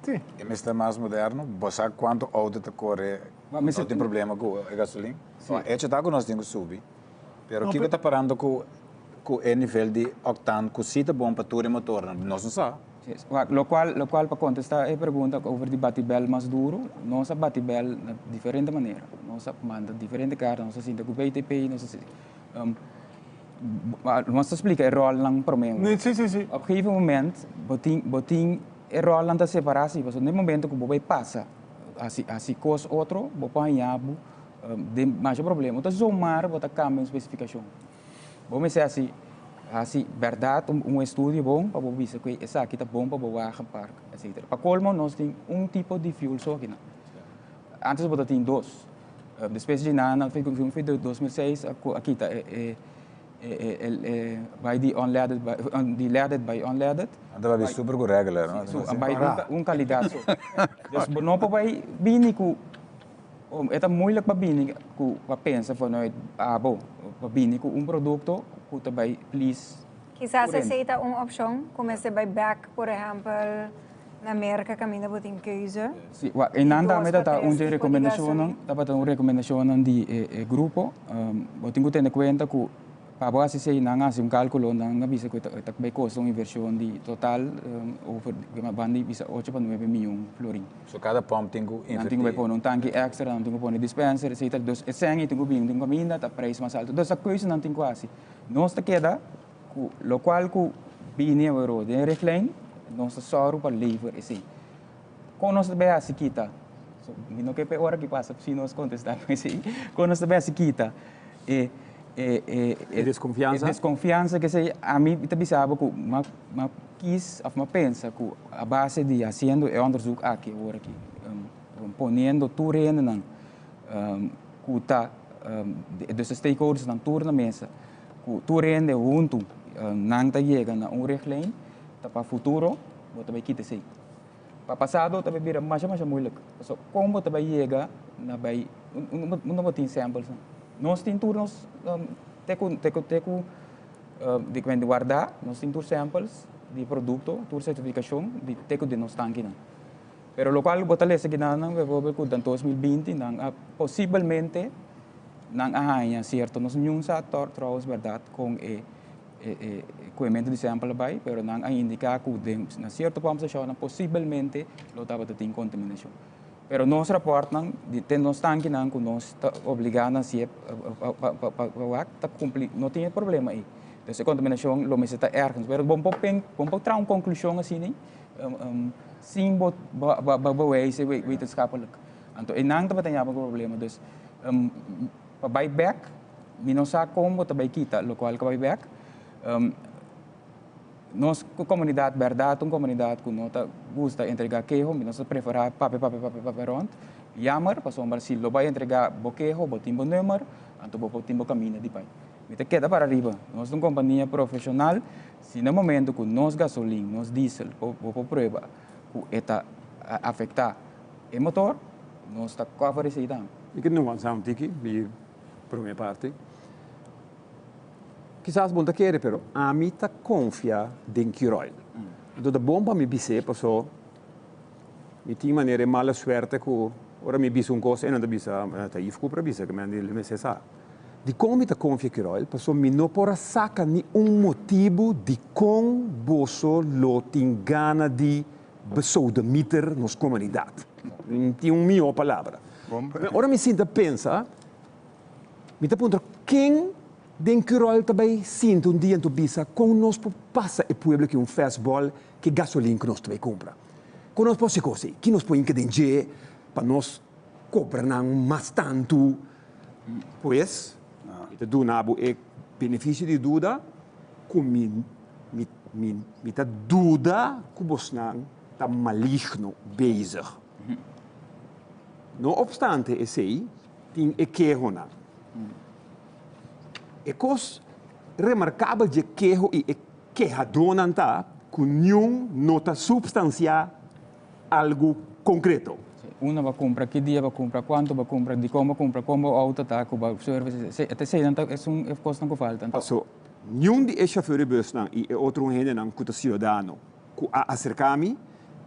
Sim. E me está mais moderno, você sabe quanto auto te corre, não tem problema com a gasolina. É que tá com nós temos que subir. Pero o que está parando com o nível de octano, que se é bom para todo motor, nós não sabemos. Lo qual para contestar a pergunta over de batibel mais duro, nós batibel de diferente maneira. Nós manda diferente carta, nós sinta com PTP, nós explica o rol não para mim. Sim. Op een gegeven moment, botin é rol não está separado, porque no momento que você passa, assim cos outro, você apanha, de mais problema. Então, somar, você cambia a especificação. Vamos dizer assim, verdade, estudo bom para você ver que essa aqui está bom para você parque, etc. Para colmo, nós temos tipo de fuel só aqui. Antes você tinha dois. Depois de nada, foi em 2006, aqui está by the unleaded, the leaded by unleaded. Então vai super regular, não? By qualidade. Então, não pode vir com é moeilijk para vir com para pensar vanuit bom, para vir com produto que também please. Quizás aceita uma opção, começa by back, por exemplo, na América caminha botin keuze. Sim, e nanda me dá recomendação, dapat recomendação de grupo, botin que ter conta que para você se nanga cálculo nanga bisa ko tak bay costo inversão de total over bandi bisa 8.9 milhões florin. So cada pump tem que investir. Tem que pôr tanque extra, tem que pôr dispenser, etc. Dos essengi tem que vir, tem que minda, tá preço mais alto. Dos a coisa não tem quase. Nós te queda lo qual ku bini euro de reclaim, nós só para livre assim. Com nós bem assim kita. So, não que hora que passa se nós contestar assim. Com nós bem assim kita. Desconfiança? Desconfiança que se a mim também sabe que uma quis a pensa que a base de fazendo é onderzoek aqui agora aqui ponendo terreno não que tá dos stakeholders na turna mesa que terreno junto não tá chega na richtlijn tá para futuro bota vai kita sei para passado também vira mais muito so como também chega na vai não botin samples nós temos turnos teco de quando guardar nós temos samples de produto tur certificação de teco de nós tanque não pero lo qual botar esse que não vai com 2020 não possivelmente não há certo nós nenhum setor trouxe verdade com equipamento de sample vai pero não há indicar que na certo vamos achar possivelmente lo estava tendo contaminação. Pero nós reportam de nós tanque não que nós está obrigado a ser para cumprir não tem problema aí. Então a contaminação lo mais está ergens. Pero bom para tirar uma conclusão assim nem sim vai se vai escapar. Então e não está tendo problema. Então para buyback não sabe como para kita lo qual buyback nós comunidade verdade uma comunidade que nós gosta entregar queijo nós preferar paperon jammer passou mas se lo vai entregar boquejo botimbo número então botimbo caminho de pai então queda para arriba nós uma companhia profissional se no momento que nós gasolina nós diesel por prova que está afetar o motor nós está favorecendo e que não vamos a tiki por minha parte quizás bom querer, pero a mim tá confia em Cure Oil. Então, bom para me bise, passou. Me tinha maneira mala suerte que ora me bise coisa e não bisa tá ifco para bisa que me ande me se sa. De como está confia que roil, passou me não por saca ni motivo de com boso lo tem gana de besodemieter nos comunidade. Tem melhor palavra. Ora me sinto pensa, me está perguntando quem den que roil também sinto dia em bisa com nós passa e pueblo que festival que gasolina que nós também compra. Com nós pode ser coisa, que nós põe que denje para nós comprar mais tanto, pois te do nabo e benefício de dúvida com me tá dúvida que você não tá maligno bezig. Não obstante esse tem equerona. E coisa remarcável de quejo e quejadona tá com nenhum nota substancial algo concreto. Una va compra, que dia va compra, quanto va compra, di come compra, come o auto tá, como service, até sei então é costa que falta. Então, nenhum de chauffeur de bus e outro gente não que cidadão que acercar-me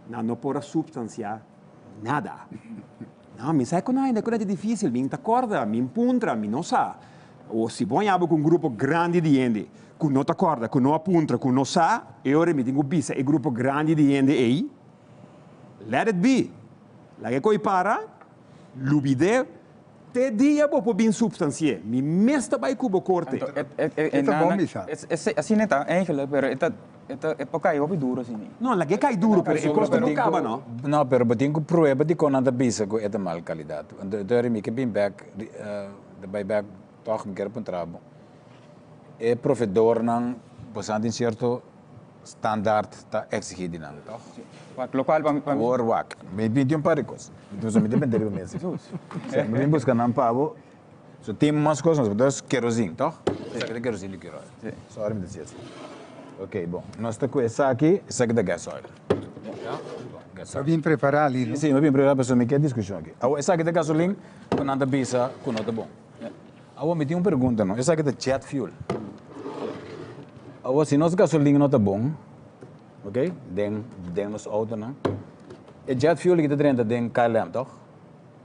não pode substanciar nada. Não, me sai com ainda coisa difícil, me acorda, me puntra, me não sabe. Ou se põe com um grupo grande de gente, que não te acorda, que não apunta, que não sabe, e ora me tenho bisa, e grupo grande de gente aí, let it be. La que coi para, lubide, te dia bo bem substancie. Mi mesta vai cubo corte. Assim não tá, eigenlijk, pero é para cair o duro assim. Não, la que cai duro, pero é costa não acaba, não? Não, pero eu tenho prueba de quando anda bisa com essa mal qualidade. Então, me que bem back, de back, toch me quero para trabo. É provedor não, posando em certo standaard está exigido não, toch? Local para Or wak. Me pedi par coisas. Então, só me depende do mês. Me vem buscar não pavo. Só tem umas coisas, mas querosene, toch? Sabe de querosene que rola. Só me dizia assim. Ok, bom. Nós está com essa aqui, essa aqui da gas oil. Está bem preparado ali, não? Sim, eu bem preparado para me quer discussão aqui. Essa aqui da gasolina, quando anda bisa, quando anda bom. Agora me tem uma pergunta, não? Essa aqui da jet fuel. Agora, se nossa gasolina não está bom, ok? Den nos auto, não? E jet fuel que está dentro de KLM, toch?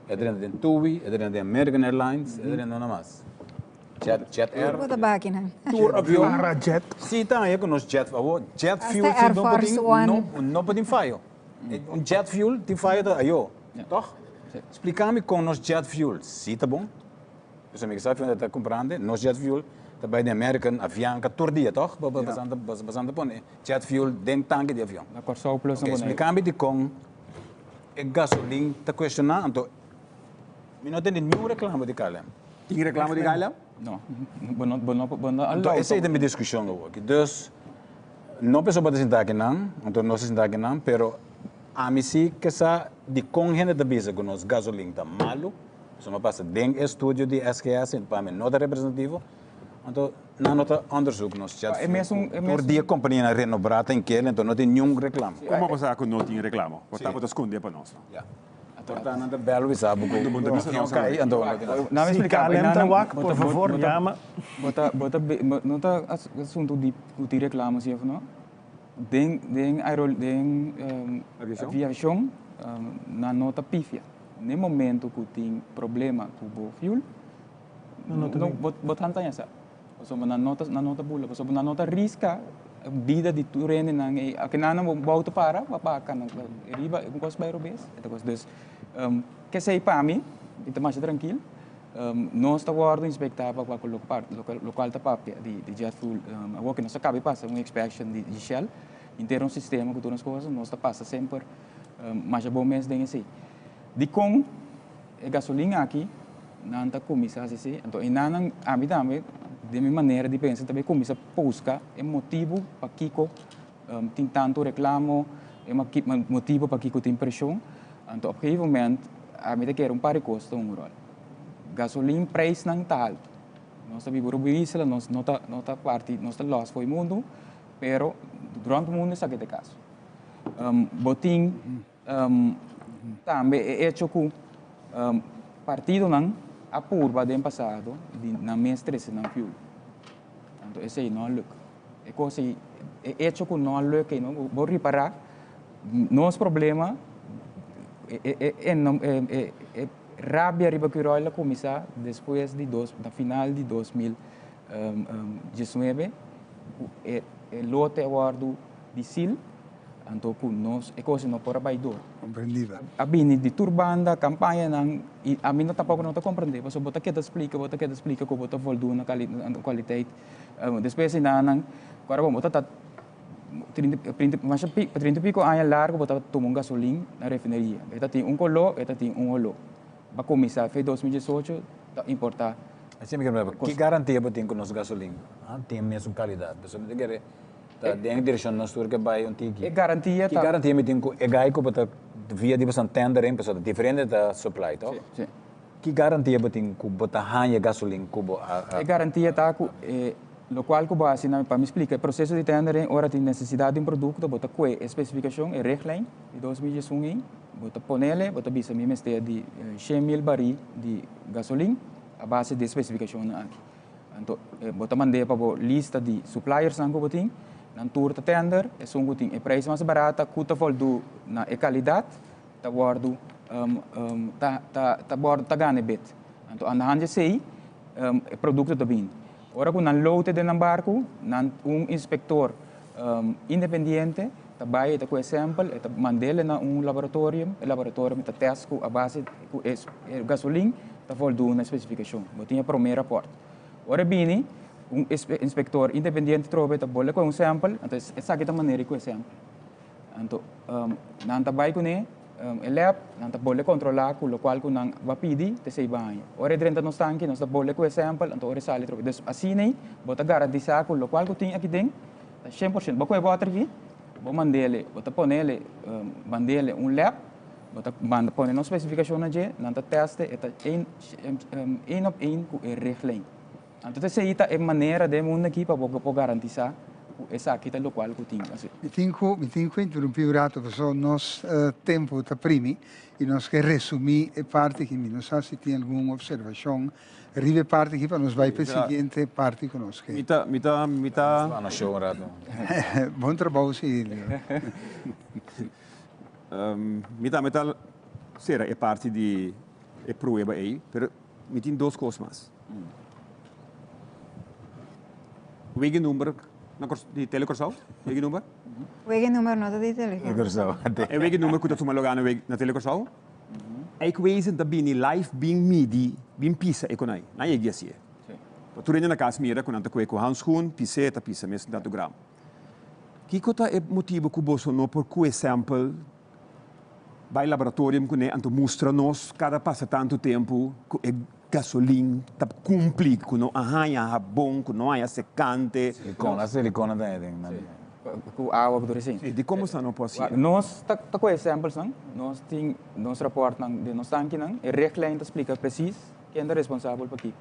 É dentro de TUI, é dentro de American Airlines, é dentro de nada mais. Jet Air. Wat een bakje Tour avião. Parajet. Sim, tá aí com nos jet fuel. Jet fuel Até Air Force One. não pode falhar. Jet fuel tem falha da ayo, toch? Explica-me com nos jet fuel, sim, tá bom? Você me sabe onde está comprando? Nos jet fuel também de American avião que todo dia, toch? Basando pon jet fuel dentro tanque de avião. a Corsau Plus não Explica-me de com gasolina está questionando, então, não tem nenhum reclamo de KLM. Tem reclamo de KLM? Não, Então, essa é a minha discussão agora. Dus, não pessoa pode sentar aqui não, então não se sentar aqui não, pero a mim sim que essa de com gente da bisa com nós gasolina está malo, só me passa dentro estúdio de SKS para mim não é representativo, então não nota onderzoek nós já. Por dia companhia na renobrata em que então não tem nenhum reclamo. Como passar com não tem reclamo? Portanto, pode esconder para nós. Ja. Portanto, não belo sabe que Do mundo bisa não cai, então não me explicar, por favor, llama. Não está assunto de reclamo se não. Den aviação na nota pifia. No momento que tem problema com o fuel, não botan tanya sa. So na nota bula, so na nota risca vida de turene nang akinana mo bauto para papaka nang riba kung kos bayro bes. Ito kos dus que sei para mim, ito mais tranquilo. Nós está guardo inspectar para o local da papia de jet fuel. Agora que nós acaba passa uma inspection de Shell, inteiro um sistema que todas as coisas nós está passa sempre mais bom mês den assim. De com gasolina aqui não está comissa assim, então inanang ami de minha maneira de pensar também começa a buscar é motivo para Kiko tem tanto reclamo é motivo para Kiko tem pressão então a momento a mim quer par de custo rol gasolina preço não está alto nós sabemos que nós não está parte nós está loss foi mundo pero durante o mundo isso aqui é caso botim também é hecho que partido não a curva do passado na mestre não fuel. Então esse aí não é lucro. É coisa é hecho que não é lucro e não vou reparar. Nosso problema é Rabia riba que rola começar depois da final de 2019 e lote awardo de sil então com nós é coisa não para baidor Comprendida. a bini de turbanda campanha não e a mim não tampouco não tá compreender mas bota que explica que bota voldo na qualidade depois ainda não agora vamos botar 30 pico anos largo botar tomar gasolina na refinaria eta tem colo eta tem olo para começar foi 2018 tá importar Assim me lembra, que garantia para ter com nosso gasolina? Tem a mesma qualidade. Pessoal, me diga, tá dentro direção nós que vai um tiki. é garantia Que garantia me tem com é gai que botar via de bastante tender em pessoal diferente da supply, tá? sim. Que garantia para ter com botar hanha gasolina cubo É garantia tá lo qual que base para me explicar o processo de tender ora tem necessidade de um produto bota que especificação e regra de 2021 bota ponele bota bisa me mestre de 100.000 baril de gasolina a base de especificação aqui então bota mandei para a lista de suppliers não que botin na tour de tender é só botin é preço mais barata custa voldo na qualidade tá guardo tá bordo tá ganha bet então anda sei produto da bem ora com nan lote de barco nan inspector independente tá vai tá com sample tá mandele na laboratório tá teste com a base com gasolina tá voldo na especificação botinha primeiro rapport ora bini inspector independente trobe tá bolle com sample então essa aqui tá maneira com sample então nan tá vai com lab nan tá bolle controlar com o qual com nan va pidi te sei bem ora dentro no stanque nós tá bolle com sample então ora sale trobe então assim nem bota garantizar com o qual com tem aqui dentro tá 100% ba com water aqui vou mandele bota ponele mandele lab bota manda pone na especificação na je nanta teste eta in com reglem então se ita é maneira de mundo aqui para poder garantizar essa aqui tá local que tem assim Mi tinco interrompivo rato perché nos tempo ta primi e nos che resumi e parte che mi non sa se ti alguna osservazione arrive parte che nos vai per seguinte parte conosco. Mita. na show um rato. Buon trabalho Silvio. Mita sera é parte de prueba aí, pero me tem duas coisas mais. Wegen número de telecorsal? Wegen número? Wegen numero nota di telefono. É wegen número que tu toma logo na telecorsal? É que wezen da bini live bin midi bin pisa econai. Na é guia assim. Tu rende na casa mira com anta com handschoen, piseta, pisa mesmo tanto gram. Que cota é motivo que você não por que sample vai laboratório com né anto mostra nos cada passa tanto tempo que gasolina tá cumpre com não arranha bom com não é secante Silicona tem. com água que assim e de como está não pode ser nós tá com exemplos não nós tem nós report não de nós tanque não e regra explica preciso quem é responsável por aqui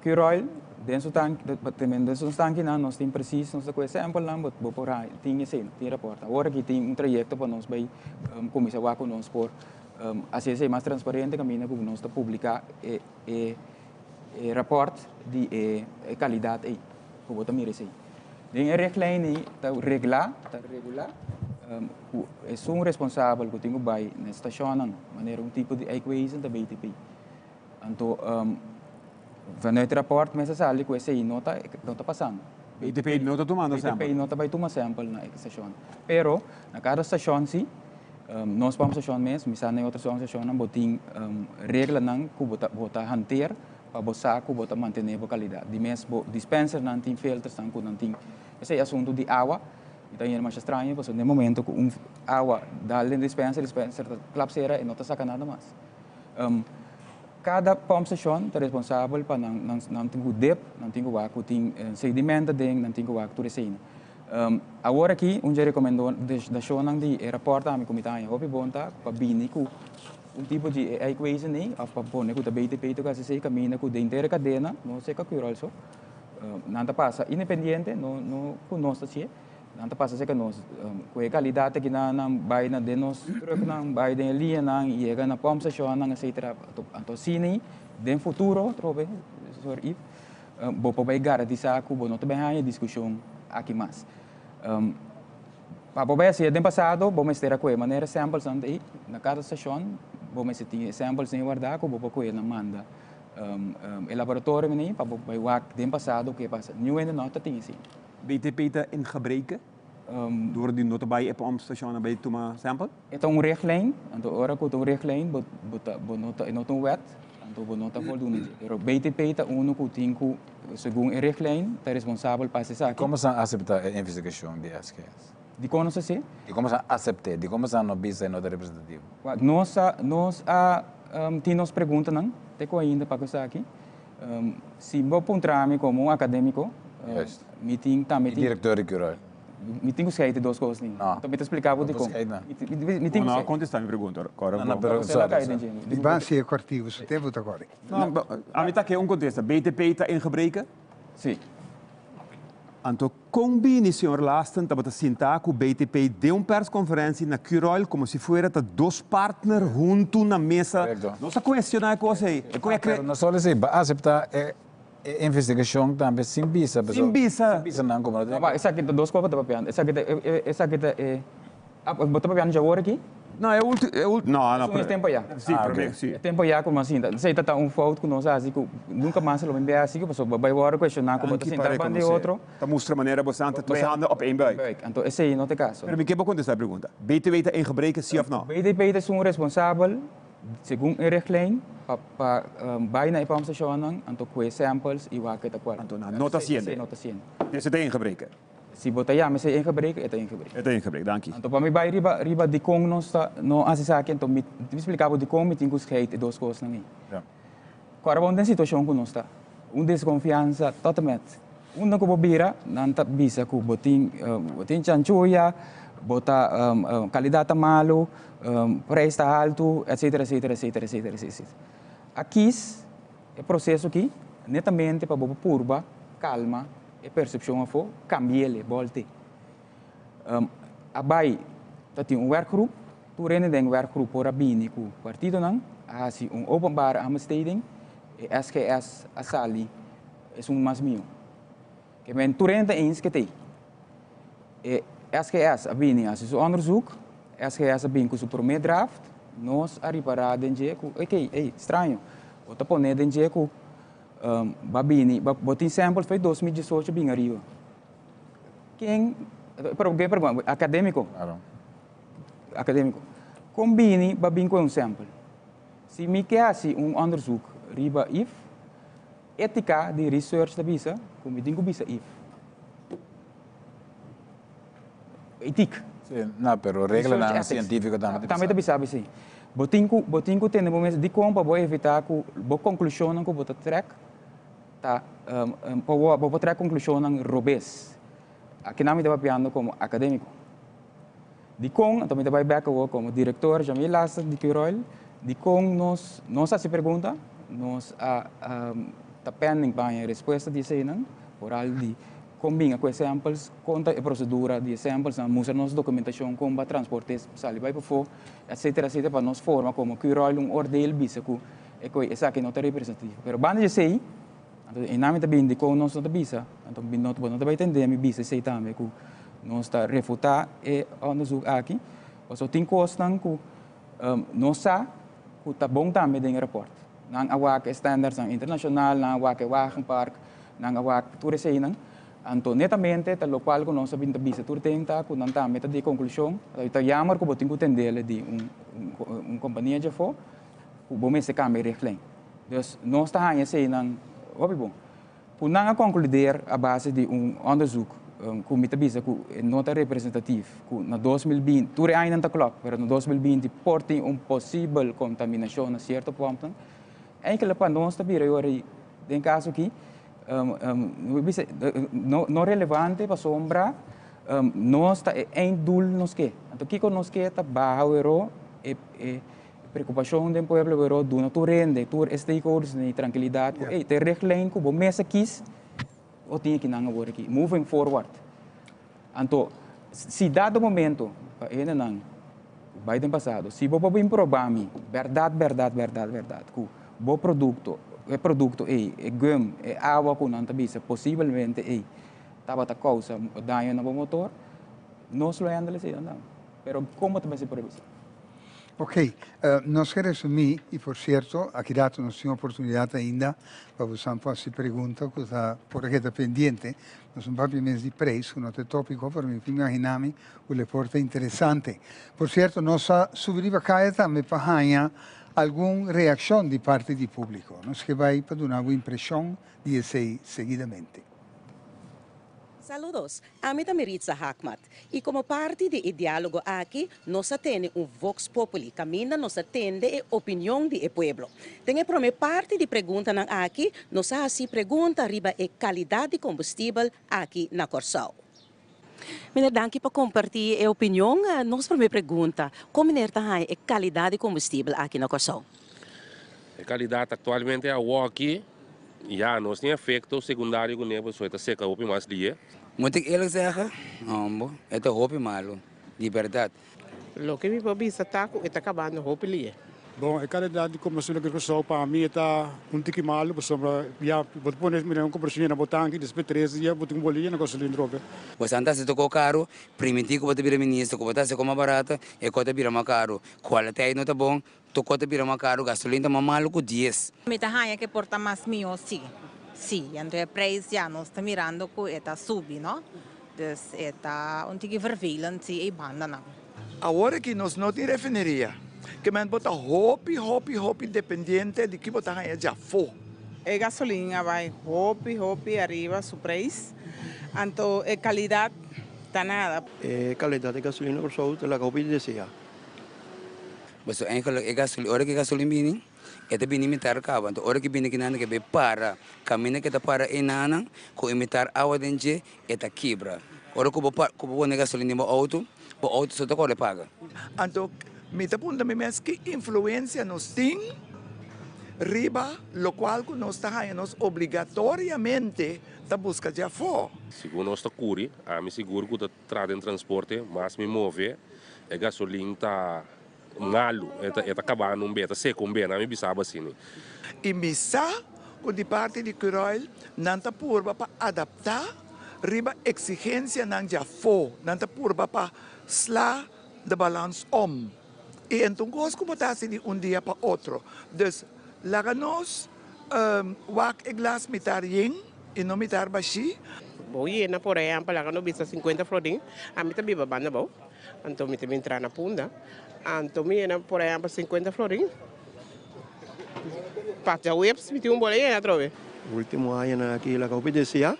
que roil dentro do tanque também dentro do tanque não nós tem preciso nós com exemplo não vou por aí tem assim tem report agora que tem trajeto para nós vai começar a com nós por assim ser mais transparente caminho que nós está publicar e report de qualidade aí que vou também receber den reglame está regular é um responsável que tem que vai na estação maneira tipo de equation da BTP então vanuit rapport mas sali com esse nota não está passando BTP não está tomando sample BTP não está vai tomar sample na estação pero na cada estação sim nós vamos estação mesmo misal na outra estação não botin regra não que bota hantear para botar que bota manter a qualidade de mesmo dispenser não tem filtros não tem esse é assunto de água então é mais estranho porque no momento que água dá no dispenser colapsera e não está sacando nada mais cada pump station é responsável para não ter o depth não ter o água tem sedimento dentro não ter o água tudo assim agora aqui já recomendo da show não de reporta a minha comitária hobby bonta para bini com tipo de equation nem a pôr né com o BTP to kasi sei caminha com dentro cadena não sei que rol só nada passa independente não com nós assim nada passa sei que nós com a qualidade que na vai na de nós truck na vai de linha na e na pump station na etc então sim no futuro trobe sorry vou para garantizar que não também há discussão aqui mais Para ver se ano passado, vamos ter a maneira samples aí na cada estação, vamos ter samples em guardar, que vamos coer na manda. O laboratório nem para ver o ano passado o que passa. Nu ainda não tem assim. BTP está in gebreken door die nota bij op station bij Tuma sample? Então richtlijn, então ora que o richtlijn, nota wet, então nota voldoende. Pero BTP está que tem segundo a richtlijn, está responsável para essa aqui. Como se aceita a investigação de SKS? De como se se? De como se aceita, de como se não bisa nota representativo? Nós temos pergunta não, tem ainda para coisa aqui. Se vou apontar-me como acadêmico, meeting também. Diretor de Curói. Meeting os que duas coisas nem. Então me explicava de como. Meeting não contestar minha pergunta. Não, pero sorry. Ivan se é cortivo, você tem voto agora. A mim está que contesta. BTP está in gebreken? Sim. Então, combine, senhor Lasten, para sentar com o BTP de persconferência na Curói como se fosse dois partners juntos na mesa. Não se conhece a coisa aí. Não só isso, aceitar investigação também sem bisa. Sem bisa. Sem bisa não, como não tem. Essa aqui tá duas copas da papiano. Essa aqui é botar papiano já hora aqui? Não, é último. Não. É tempo já. Sim, perfeito, sim. É tempo já como assim. Sei tá foto que nós assim que nunca mais lo enviar assim que passou vai agora questionar como tá sentar para de outro. Tá mostra maneira bastante tô saindo op één buik. Então esse aí não tem caso. Pero me que vou contestar a pergunta. BTP está in gebreken, sim ou não? BTP é um responsável segundo a richtlijn para vai na ipamstation então com samples e vai que tá qual. Então nota 100. Nota 100. Esse tem in gebreken. Se botar já, mas é em gebreken, é em gebreken. É em gebreken, dank je. Então, para mim, vai riba de como nós não acessar aqui, então, me explicava de como tem que escrever duas coisas não é. Agora, vamos ter situação que nós está, desconfiança totalmente. Não que bobira, não tá bisa que botin chanchuya, bota qualidade malo, preço alto, etc. Aqui é processo aqui, netamente para boba purba, calma. A percepção foi cambiar volte. Abai tem werkgroep, tu rende den werkgroep por abini ku partido não, assim openbare aanbesteding, SKS asali é mais meu. Que men tu rende eens que tem. SKS abini assim onderzoek, SKS abini ku primeiro draft, nós a reparar den je ku, estranho, o tá poner den je ku babini, botin samples foi 2018 bem arriba. Quem, pergunta, acadêmico? Claro. Acadêmico. Combine babin com sample. Se me quer assim onderzoek riba if, ética de research da bisa, como digo bisa if. Etik. Sim, não, pero regra não científica também. Também da bisa sim. Botin ku tem momento de como para evitar que bo conclusão não que bota track. Tá, para trazer conclusão não robês. Aqui não me dá piano como acadêmico. De com, também dá back como diretor, já me lasta de Curói. De com nós se pergunta, nós tá pending para a resposta de cena, por algo de combina com samples, conta a procedura de samples, mostra nossa documentação como para transporte, sali vai para fora, etc. para nós forma como Curói ordem bisa que essa aqui não está representativa. Pero banda de sei em nome também de como nós não bisa, então não vai entender me bisa sei também que nós está refutar e onderzoek aqui, mas tem coisas que nós sa que tá bom também em rapport. Nang awak standards ang internacional, nang awak wagenpark, nang awak turisei nang então netamente tal qual que nós sabemos bisa tur tenta que não tá meta de conclusão, então jammer que botin que entender de companhia já for, o bom é se cambia reclame. Dus nós está aí sei nang bom. Por não concluir a base de onderzoek, que me tabisa que nota representativo, que na 2020, tu ainda não está claro, mas na 2020 porta possível contaminação na certo ponto, é que para nós está vira agora, em caso aqui, não relevante para sombra, nós está em dul nos que, então que nós que está baixo preocupação do povo é do não rende, tu stakeholders nem tranquilidade, te reclame que o mês aqui ou tinha que não agora aqui, moving forward. Então, se dado momento, ainda não, vai ter passado, se você pode provar verdade, que o produto é gum, é água que não está bisa, possivelmente estava a causa dano no motor, Nós lo andamos assim, não. Pero como também se proíbe? Ok, nós queremos resumir, e por certo, aqui dato nós temos oportunidade ainda para você fazer pergunta, que está por aqui pendente, nós não vamos mês de preço, não é tópico, para me imaginar o leporte interessante. Por certo, nós subimos a também para ganhar alguma reação de parte do público, nós que vai para dar uma impressão de esse seguidamente. Saludos, a mim também Ritza Hakmat. E como parte do diálogo aqui, nós temos Vox Populi, caminha nós atende a opinião do povo. Tem a primeira parte de pergunta aqui, nós assim pergunta riba a qualidade de combustível aqui na Corsau. Meneer, dank por compartilhar a opinião. Nossa primeira pergunta, como meneer está a qualidade de combustível aqui na Corsau? A qualidade atualmente é a aqui. Ja, nós temos efeito secundário com o pessoal está seca o mais dia. Moet ik eerlijk zeggen, het is hoop malo, de verdade. Lo que me pabisa taco está acabando hoop lie. Bom, a qualidade de combustível que eu para mim está muito malo, porque já vou pôr uma combustível na botanque, depois 13 dias vou ter bolinha na gasolina droga. Você anda se tocou caro, primitivo você vira ministro, que você como barata, e que vira mais caro. Qualidade não tá bom, tocou vira mais caro, gasolina tá malo com 10. Me tá ganha que porta mais mio sim. Sim, então o preço já nós está mirando que está subindo, não? Dus está um tique vervelend e banda não. Agora que nós não temos refineria, que men bota hopi independiente de que botar ganha já for. A gasolina vai hopi arriba su preço, então a qualidade tá nada. A qualidade de gasolina por saúde la hopi deseja. Mas a gasolina, hora que gasolina vem, é bem imitar cabo, então hora que vem aqui nana que be para, caminha que tá para enana, com imitar água dentro, é tá quebra. Hora que vou na gasolina no auto só tá corre paga. Então me tá punta me mes que influência nos tem riba, lo qual que nós tá ganhando nós obrigatoriamente tá busca já for. Segundo nós tá curi, a me seguro que tá trade em transporte, mas me move, a gasolina tá ngalo, é tá acabando beta seco bem, a me bisaba assim. E missa o de parte de Curoil não tá purba para adaptar riba exigência não já for, não tá purba para sla de balance E então, como está assim de dia para outro. Dus, laga nós, wak e glas mitar yin, e não mitar baixi. Bom, e na por aí, para lá no bisa 50 florin, a mim também babana bom. Então, me também entrar na punda. Então, me na por aí para 50 florin. Pata webs, me tem boleia na trove. Último ano aqui, la obedecia.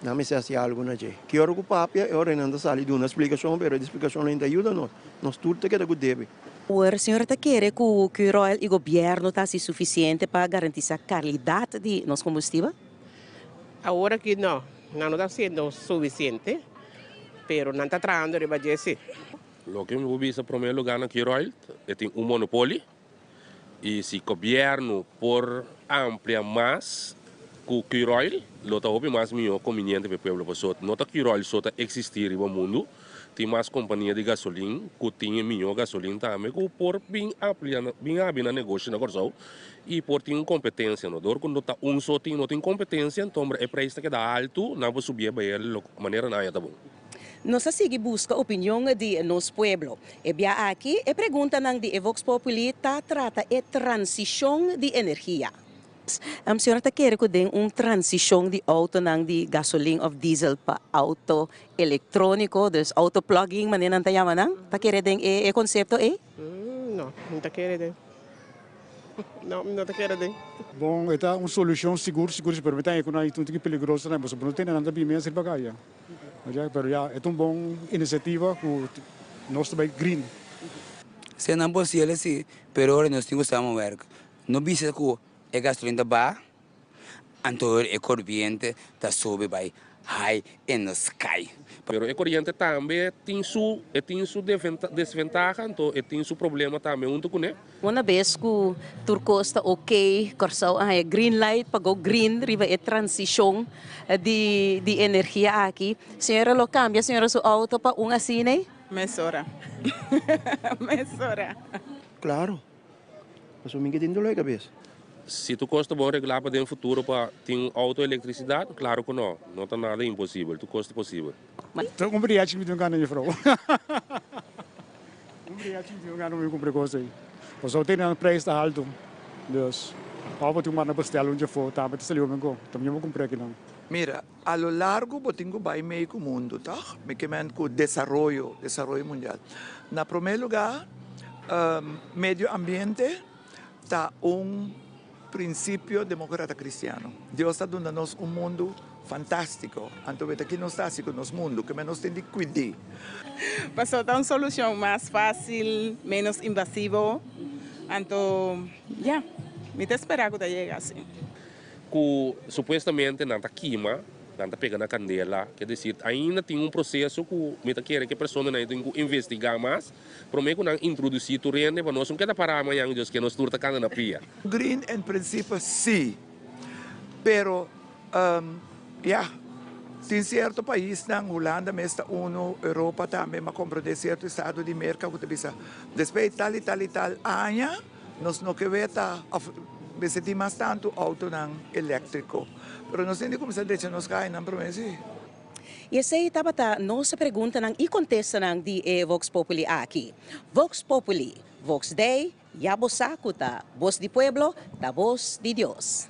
Não me se hace algo na gente. Que hora que o papia é hora não sair de uma explicação, mas a explicação ainda ajuda nós. Nós tudo que é deve. O senhor está querendo que o Royal e o governo está suficiente para garantir a qualidade de nosso combustível? Agora que não está sendo suficiente, mas não está trazendo de base. Lo que me vou em primeiro lugar na Royal é tem monopólio e se o governo por ampliar mais com o Royal, lo tá hopi mais melhor conveniente para o povo pessoa. Não tá Royal só tá existir no mundo. Tem mais companhia de gasolina que tem melhor gasolina também, que por bem abrir na negócio na Corsau e por ter competência no dor quando tá só tem não tem competência, então é preço que dá alto, não vai subir para ele de maneira não é tá bom. Nós seguimos busca opinião de nosso povo. E bem aqui a pergunta de Vox Populi trata a transição de energia. A senhora está querendo que dê uma transição de auto de gasolina ou diesel para auto eletrônico, dus auto plugging, maneira não está não? Está querendo o conceito Não está querendo. Não está querendo. Bom, é uma solução segura, se permite que não é tão perigoso, mas não tem nada bem mais bagaia. Mas é uma boa iniciativa que nós também green. Se não possível assim, pero nós temos que mover. Não bisa que a gasolina ba, então a corrente está sobe by high in the sky. Pero a corrente também tem sua desvantagem, então tem seu problema também junto com ele. Uma vez que o turco está ok, Corsau a green light, pagou green, riba a transição de energia aqui. Senhora lo cambia, senhora seu auto para assim, né? Mesora. Claro. Mas o minha tem dor na cabeça. se tu custa bom regular para dentro futuro para ter autoeletricidade, claro que não está nada impossível, tu custa possível. Então, compreendo que me tem um ganho de frau. Compreendo que me tem um ganho de coisa aí. Pois eu tenho um preço alto, dus ao botar uma na bestela onde for, tá, mas se liga comigo, também eu vou comprar aqui não. Mira, a lo largo botingo vai meio que o mundo, tá? Me quemen com desenvolvimento mundial. Na primeiro lugar, meio ambiente está princípio democrata cristiano. Deus está dando-nos mundo fantástico. Então, aqui nós estamos com nosso mundo, que nós temos de cuidar. Passou a uma solução mais fácil, menos invasivo. Então, me te esperar que chegue assim. Que supostamente não está queima, não está pegando a candela, quer dizer, ainda tem processo que me quer que a pessoa não tem que investigar mais, para mim que não introduzir o rende, para nós não quer parar amanhã que nós turta cana na pia. Green, em princípio, sim, pero tem certo país na Holanda, mas está Europa também, mas compreende certo estado de mercado que bisa. Depois tal año, nós não queremos vestir mais tanto auto elétrico. Pero nós temos como se deixa nos cair na promessa. E essa aí tabata nossa pergunta e contesta de Vox Populi aqui. Vox Populi, Vox Dei, Yabosaku ta voz de pueblo, ta voz de Deus.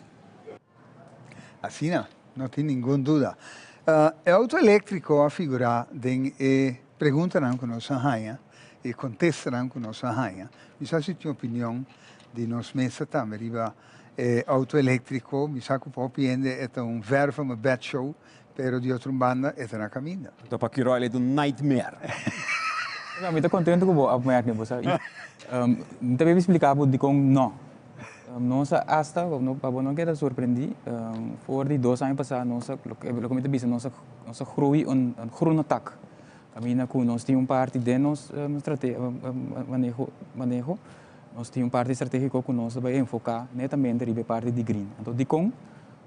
Assim não tem nenhuma dúvida. O auto elétrico a figura de pergunta com nossa rainha e contesta com nossa rainha. Isso é a opinião de nós mesa também riba auto elétrico, mi sa que o piende é verbo, uma bad show, pero de outra banda é na caminha. Então, para que é um nightmare. Eu estou contente com a minha você. Também me explicar de como não. Nós hasta, para não quedar surpreendido, por de 2 anos passados, nós, lo que me disse, nós grui groen ataque. Caminha com nós tínhamos parte de nós manejo. Nós tínhamos parte estratégica que nós vai enfocar netamente na parte de green. Então, de com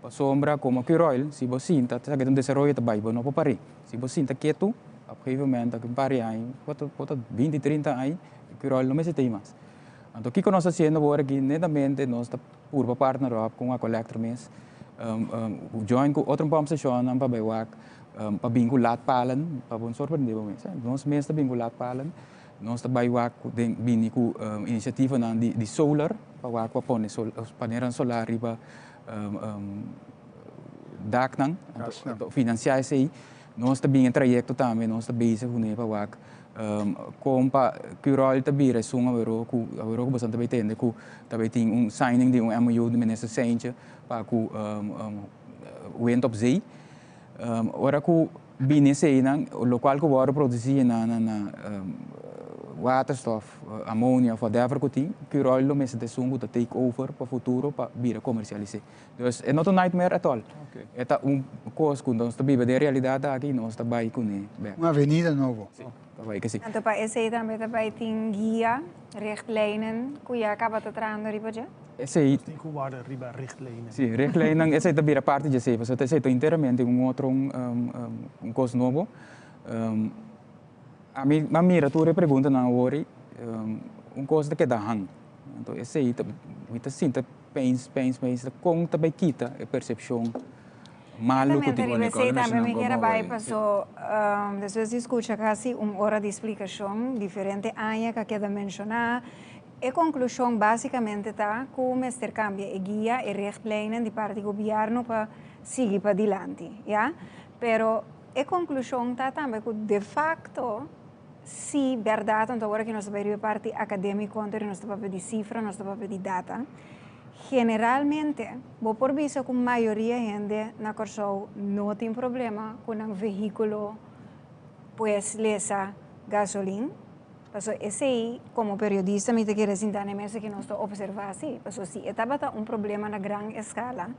a sombra como que Royal, se você sinta, se você desenvolve também, não pode parar. Se você sinta quieto, provavelmente que pare aí, pode 20, 30 anos, que Royal não me tem mais. Então, o que nós estamos fazendo agora aqui, netamente, nós estamos por partner com a collector mes, join com outra pump station, para baiwak, para vincular palan, para bom surpreender mes. Nós mesmos estamos vincular palan. Nós também temos com iniciativa de solar, para pôr paneira solar para dak financiar isso aí. Nós também em trajeto também, nós também se unir para com que o rol também resume a bastante também tem signing de MOU de ministro Sanchez para o wind of zee. Ora que bine sei o local que o produzir na waterstof, ammonia, whatever que o rol do mês de sungo de take over para o futuro para vir a comercializar. Então, é não um nightmare at all. É coisa que nós também de realidade aqui nós também com uma avenida nova. Então, para esse também tem guia, richtlijnen, que já acaba de trazer riba já? Esse aí tem que guardar riba richtlijnen. Sim, richtlijnen, essa também é parte de você, você tem inteiramente outro coisa novo. A mira tu pergunta na hora coisa que dá hang. Então esse aí muita sinta pensa com também quita a percepção malu que tem na escola. Também me quero vai passou depois escuta quase hora de explicação diferente año que queda mencionar. A conclusão basicamente está que o mestre cambia a guia e richtlijnen de parte do governo para seguir para adiante, ja? Pero a conclusão está também que de facto se verdade, então agora que nós estamos a parte acadêmica, nós estamos de cifra, nós estamos de data, generalmente, vou por visto que a maioria gente na Corsol não tem problema com um veículo, pues, lesa gasolina. Esse aí, como periodista, me quero sentar na mesa que nós estamos observando assim. Se estava problema na grande escala,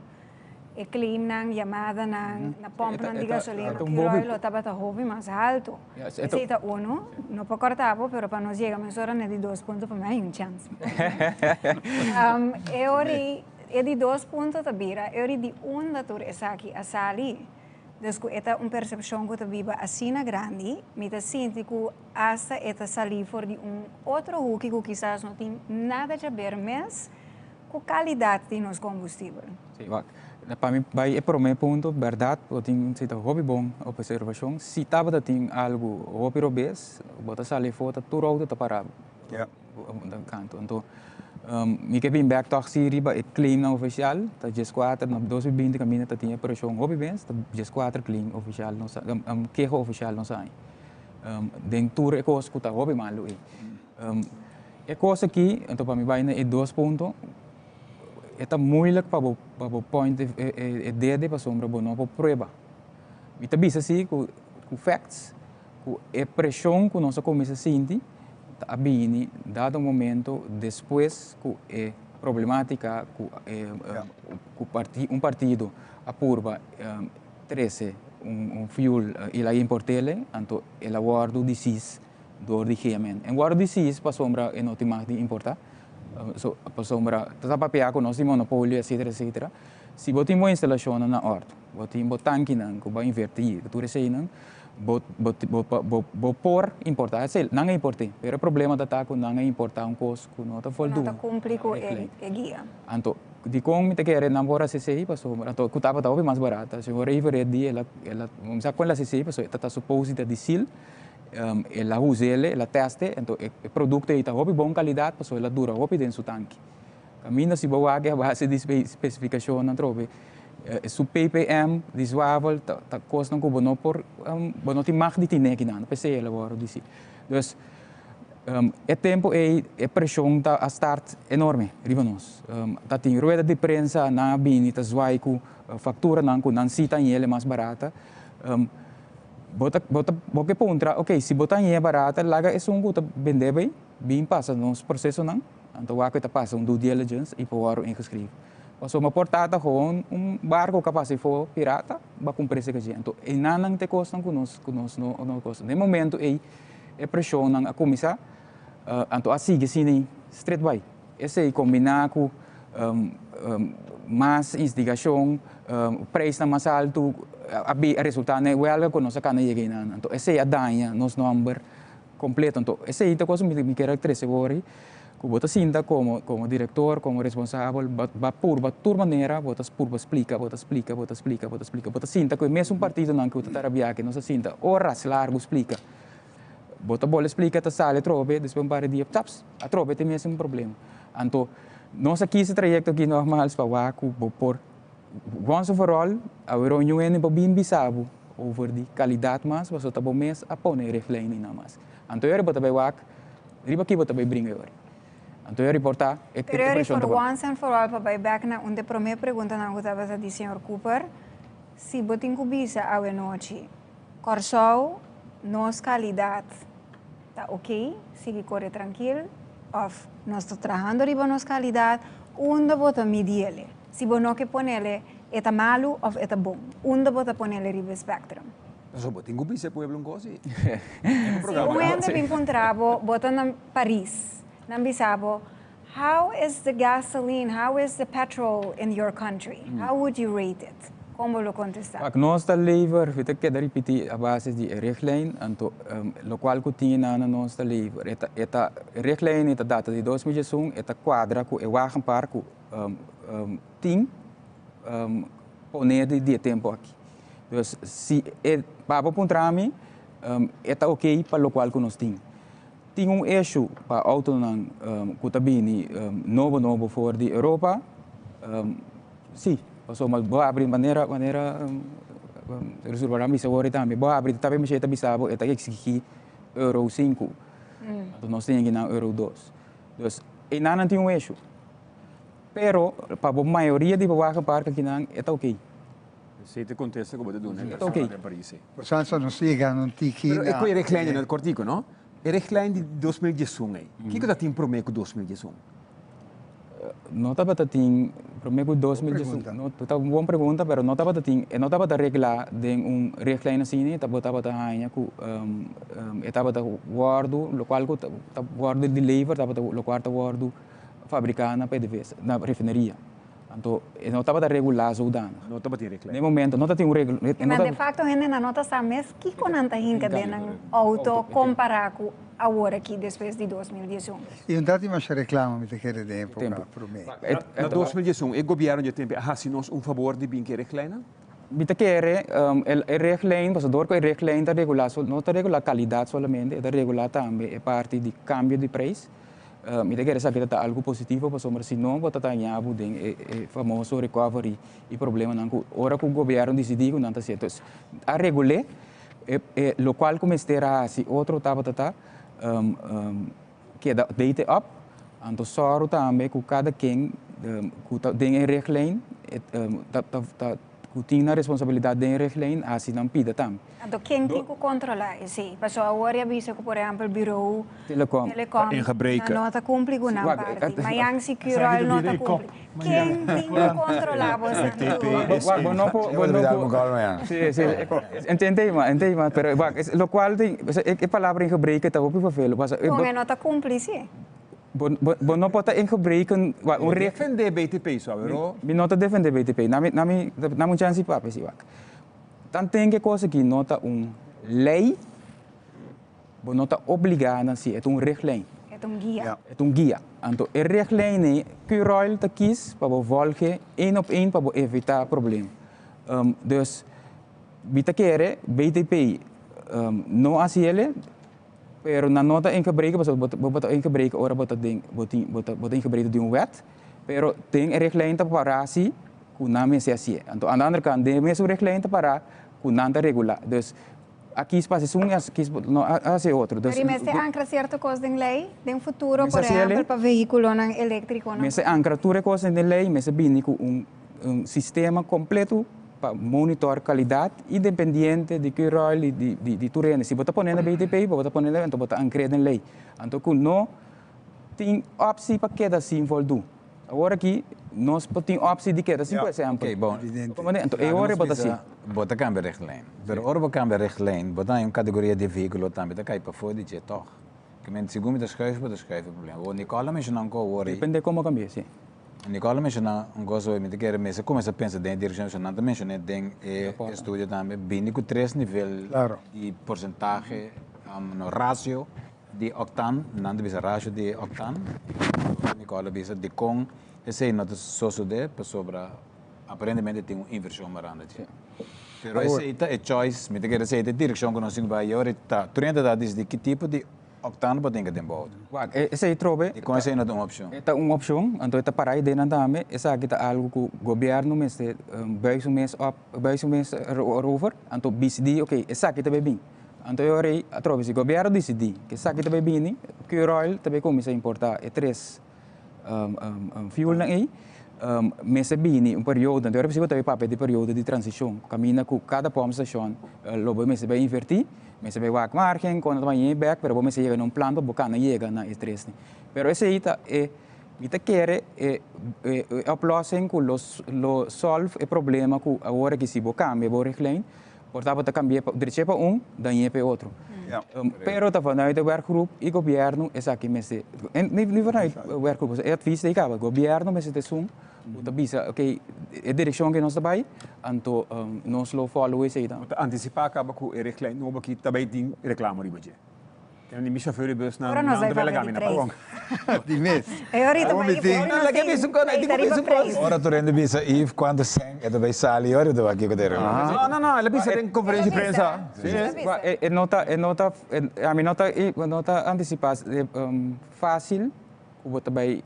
e claim ng llamada na pump ng gasolina, que lo estaba hobby más alto. Ese está uno, no puedo cortar, pero para nos llegar a mesura de 2 puntos, para mí hay un chance. E de 2 puntos tabira, e de 1 dator esa aqui a sali. Desco eta percepção que ta viva assim na grande, me ta sinto que hasta eta salir for de outro hook que quizás não tem nada a ver, mas com a qualidade de nosso combustível. Sim, para mim, vai para o meu ponto, verdade, eu tenho um hobby bom, observação. Se estava tem algo hobby robês, bota sair foto, tu roda, tu parava. Canto. Então, me que vim back to Siri, é claim na oficial, tá just 4, na 2020 caminha tá tinha operação hobby bens, tá just 4 claim oficial, não sa, que oficial não sai. Dentro é coisa que tá hobby malo é coisa aqui, então para mim vai na 2 pontos. É moeilijk para o point de para sombra não para prova. E também assim com facts, com a pressão que nossa comissão sente, tá bem dado momento depois com a problemática com partido apurva 13 fuel e lá importele, então ela guarda 16 do ordigement. Em guarda 16 para sombra não tem mais de importar. Para sombra, está para com nós de monopólio, etc. Se você tem uma instalação na horta, você tem um tanque que vai invertir, que tu recebe, você pode importar, não é importante, mas o problema da taco não é importar coisa que não está falando. Não está cumprir com a guia. Então, de como te quer namorar CCI, para sombra, então, que estava mais barata, se você ir ela, vamos dizer, com a CCI, está suposta de sil, ela usa ele, ela testa, então o produto está de boa qualidade, porque ela dura dentro do seu tanque. Caminha se boa a base de especificação não trobe. Su ppm de swavel está custando que não por não tem mais de tinha aqui não, pensei ela agora disse. Então, é tempo a pressão está a start enorme, riba nós. Tá tem rueda de prensa na bini, tá zwai com factura não cita em ele mais barata. Bota pontra, ok, se botar em barata, laga é um que vender bem passa nos processo não, então aqui tá passa due diligence e por inscrever. Passou uma portada com barco capaz de for pirata, vai cumprir esse que então e não te custa conosco não custa. No momento é pressão na comissão, então assim que sim straight by, esse combinar com mais investigação, preço mais alto, o resultado é igual que nossa cana chega na. Então esse é a danha, nosso número completo. Então esse é a coisa que me caracteriza agora. Que você sinta como diretor, como responsável, por toda maneira, você explica, você sinta que mesmo partido não que você trabalha que não se sinta horas largo explica. Você pode explicar que sale trobe, depois um par de dias, taps, a trobe tem mesmo problema. Então nós aqui esse trajeto aqui normal para Waco por once for all, a reunião é bem bisabo over de qualidade mas você tá bom mês a pôr reflexão na mais. Então eu botar Waco, riba aqui botar brinca agora. Então eu reportar é que pressão for once and for all para back na onde primeira pergunta na que estava a dizer senhor Cooper, se botin cubisa a noite, corsou nos qualidade tá ok, sigue corre tranquilo, of nós estamos trabalhando riba nos qualidade, onde bota medir se você não quer ponerle é malo ou é bom, onde bota ponerle riba spectrum. Só botin cubisa pueblo cosi. Se onde encontrava bota na Paris. Nambisabo, how is the gasoline, how is the petrol in your country? How would you rate it? Como lo contestar? Nós está livre, vou ter que repetir a base de reglijn, então, lo qual que tinha na nós está livre. Esta reglijn, esta data de 2001, esta quadra que eu acho par que tem poner de tempo aqui. Então, se é para apontar-me, está ok para lo qual que nós temos. Tem eixo para auto que também novo fora da Europa, sim, passou mas boa abrir maneira resolver a missa agora também boa abrir também mas está bisabo está aqui euro 5, então nós temos aqui na euro 2, então e não tem eixo, pero para a maioria de bairros parque aqui não está ok. Se te contesta como te dona, está ok. Portanto non si non ti chi. Però e poi reclame nel cortico, no? E reclame di 2011. Che cosa ti imprometo 2011? Não estava tem prometo 2011. Não estava uma boa pergunta, mas não estava tem, não estava regla de reclame assim, estava ainda que estava guardo, lo qual que guardo deliver, estava lo quarto guardo fabricado na PDVSA, na refinaria. Então, não estava regular zodanig. Não estava te reclaim. No momento, não tem regular. Mas de facto, gente na nota sabe mesmo que conanta hinca de um auto comparar com agora aqui depois de 2018. E um dati mais reclama, mi te quer de Tempo. época, per me. Na 2018, o governo de tempo, se nós favor de bem que reclaim? Bita quer el reclaim, passador com el reclaim está regular, não está regular qualidade solamente, está regular também a parte de câmbio de preço. Bita quer saber que está algo positivo, mas se não, bota tá nhabo den famoso recovery e problema não. Ora que o governo decidiu não está certo. A regular, lo qual como estará se outro tava que da date up, então só também com cada quem que tem reclaim, tem a responsabilidade de reclaim, assim não pida também. Então, quem tem que controlar isso? Porque agora avisa que, por exemplo, o bureau Telecom não está cumprindo com uma parte, mas yang secure não está cumprindo. Quem tem que controlar você? Entendi, mas pero lo qual tem, é palavra em hebraico que está muito fácil. Como não está cumprindo? Não pode em hebraico defender BTP, sabe? Não está defender BTP, não me chance para pessoal. Então tem que coisa que não está lei, não está obrigada a ser reglame. É guia. É guia. Então, o reglame que o Royal está quis para voltar um para evitar problema. Dus, bita quer BTP não assim ele, pero na nota em gebreken, bota em gebreken, ora bota em gebreken de wet, pero tem reglame para assim, com nome se assim. Então, aan de andere kant, de mesmo reglame para com nada regular. Dus, aqui se passa aqui não assim outro. Mas se ancra certa coisa em lei, em futuro, por exemplo, para veículo elétrico. Mas ancra tudo coisa em lei, mas bem com sistema completo para monitorar qualidade independente de que rol de terreno. Se você põe na BTP, você põe na então você ancra em lei. Então, com não tem opção para cada sim voltar. Agora aqui nós temos opção de cada sim, por exemplo. Ok, bom. Então, é hora para assim. Bota cambia reglame. Pero ora bota cambia reglame, bota em categoria de veículo também, tá cai para fora de je toch. Que men segundo das schrijven, problema. O Nicola mencionou que o depende como cambia, sim. Nicola mencionou coisa que me quer mas começa a pensar dentro da direção, não mencionei tem estudo também, bem com 3 níveis de porcentagem no ratio de octane, não deve ser ratio de octane. Nicola bisa de com esse não só de para aparentemente tem uma inversão maranda. Pero esse é choice, me quer dizer, a direção que nós temos vai agora tá 30 dados de que tipo de octane pode ter tempo. Esse aí trobe. E com esse não é uma opção. É uma opção, então está para aí dentro também, essa aqui está algo que o governo mês buis mês over, então BCD, ok, essa aqui também bem. Então eu orei a trobe se o governo decidir que essa aqui também bem, que o Royal também começa a importar três fuel na aí. Mês bem período, então eu preciso também papel de período de transição, caminha com cada pump station, logo mês vai invertir. Mas se vai margem quando vai back, pero vamos chegar num plano para não chegar na estresse. Pero esse aí ita quer a plosing com los solve o problema com agora que se vou cambiar vou reclaim, portanto tá cambiar de para daí para outro. Pero tá falando do werkgroep e governo essa aqui mas nem vanuit werkgroep é advies de acaba governo mas te sum uta bisa ok a direção que nós trabalha então nós lo follow esse aí antecipar acaba com o reclame não aqui também tem reclamo de budget tem um chauffeur de bus na di mes ora tu rende bisa if quando sem e dove sali ora dove aqui cadere no ela bisa tem conferência de imprensa nota antecipar fácil que também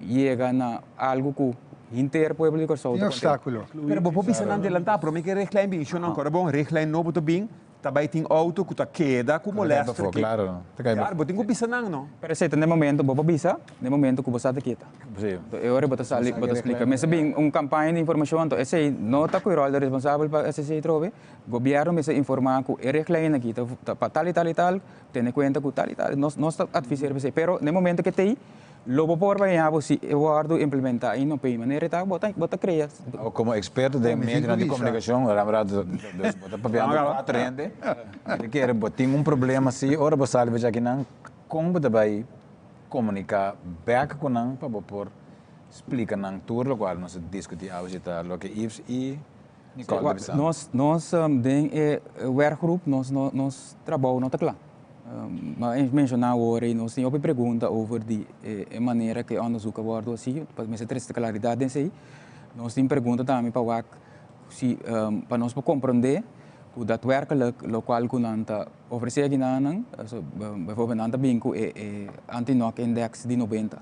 chega na algo que interpueblo de Corsol. Um obstáculo. Pero vou bisa não adelantar, pero me que reclame bem, isso não agora bom, reclame novo também. Também tem auto que está queda, que molesta. Claro. Claro, mas tem que bisa não. Pero se no momento, vou bisa, no momento que você está quieta. Sim. Eu agora vou explicar. Mas bem, campanha de informação, então esse não está com o rol de responsável para esse trove. Governo me se informar que o reclame aqui para tal e tal, tem conta com tal e tal. Nós está advisar você, pero no momento que tem logo por banhar se eu guardo implementar e não tem maneira tá bota criar como experto de mídia de comunicação lembrado bota papel atrende ele quer botar problema se ora você sabe já que não como vai comunicar back com não para por explica nang tour lo qual nós discutimos lo que Yves e Nicole nós tem werkgroep nós trabalho não tá claro. Mas mencionar agora e nós temos uma pergunta over a maneira que onderzoek wordt assim, para me ter esta claridade nisso aí. Nós temos pergunta também para se para nós compreender o dat werkelijk lokaal kunanta oferecer aqui na anang, bijvoorbeeld nanta bingo anti-knock index de 90.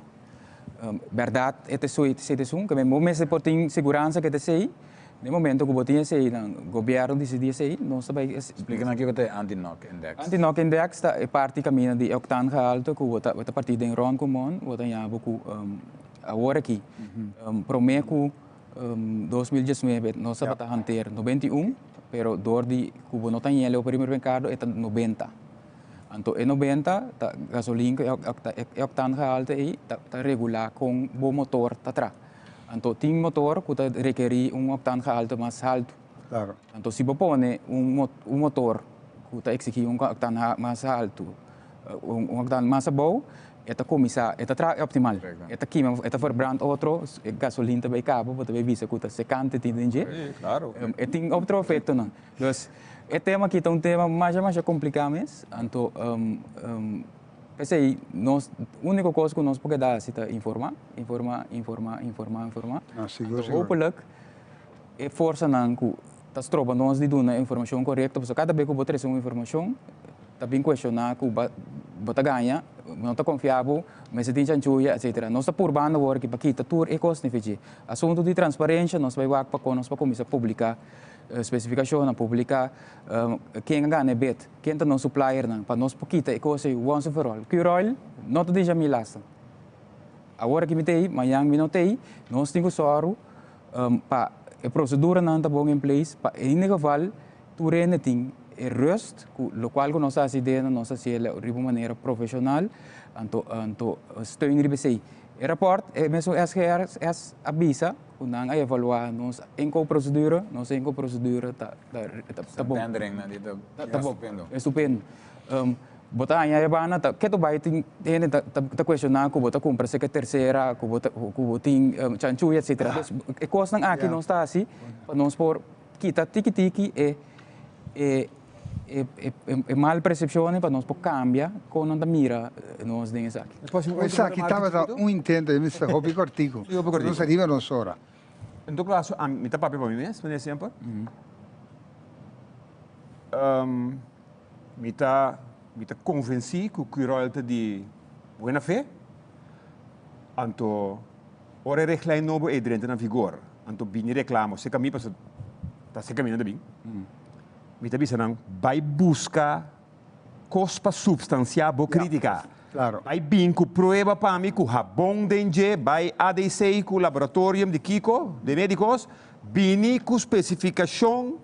Verdade, é só isso que mesmo se por ter segurança que te sei, no momento que botinha sei, o governo decidiu sei, nós também explica aqui o que é anti-knock index. Anti-knock index é parte caminho de octane gehalte, que o partido em ron comum, o tem já pouco agora aqui. Prometo 2019 nós vamos hantear 91. Pero door die kubo nota yelo o primeiro mercado é 90. Então, é 90, a gasolina é octane gehalte aí, tá regular com bom motor tá atrás. Então, tem motor que requer octane gehalte mais alto. Claro. Então, se você põe motor que exige octane mais alto, octane mais bom, começa, é optimal. Queima, verbrand outro, gasolina também acaba, você vai ver se você secante tem dinheiro. Claro. Tem outro efeito não. Então, é tema que é um tema mais complicado mesmo. Então, pensei, nós, a única coisa que nós podemos dar é informar. Hopelijk é força não que as tropas nós de dar a informação correta, porque cada vez que você traz uma informação, está bem questionar que você ganha, não está confiável, mas se tem chanchuia, etc. Nós estamos por banda agora que para aqui tudo é costo nível. Assunto de transparência, nós vamos para começar a publicar especificação, publicar quem ganha bet, quem está no supplier, para nós pouquita é coisa once for all. Curol, não te deixa me lasta. Agora que me tem, amanhã me não tem, nós temos só para a procedura não está bom em place, para em geval, tu tem rust, lo qual nós fazemos ideia, nós fazemos de maneira profissional, então steun ribesei. O rapport é mesmo SGR avisa, quando a evaluar nós em qual procedura, tá bom. Tá bom. É estupendo. Botar aí a bana, que tu vai tem questionar que bota compra se que terceira, que bota tem chanchu etc. É coisa não aqui não está assim, para nós por kita tiki é mal percepção para nós por cambia quando não mira nós tem isso aqui. Essa aqui estava intento de Mr. Hobby Cortico. Não seria nos hora. Então, claro, a mim tá papel para mim mesmo, por exemplo. Me tá convencido que o Curol está de boa fé. Então, ora reglijn novo é dentro na vigor. Então, bem reclamo, se caminho para tá se caminhando bem. Me tá pensando, vai buscar coisa substancial para criticar. Claro. Vai bem com prova para mim, com o bom denge, vai ADC com o laboratório de Kiko, de médicos, bem com especificação,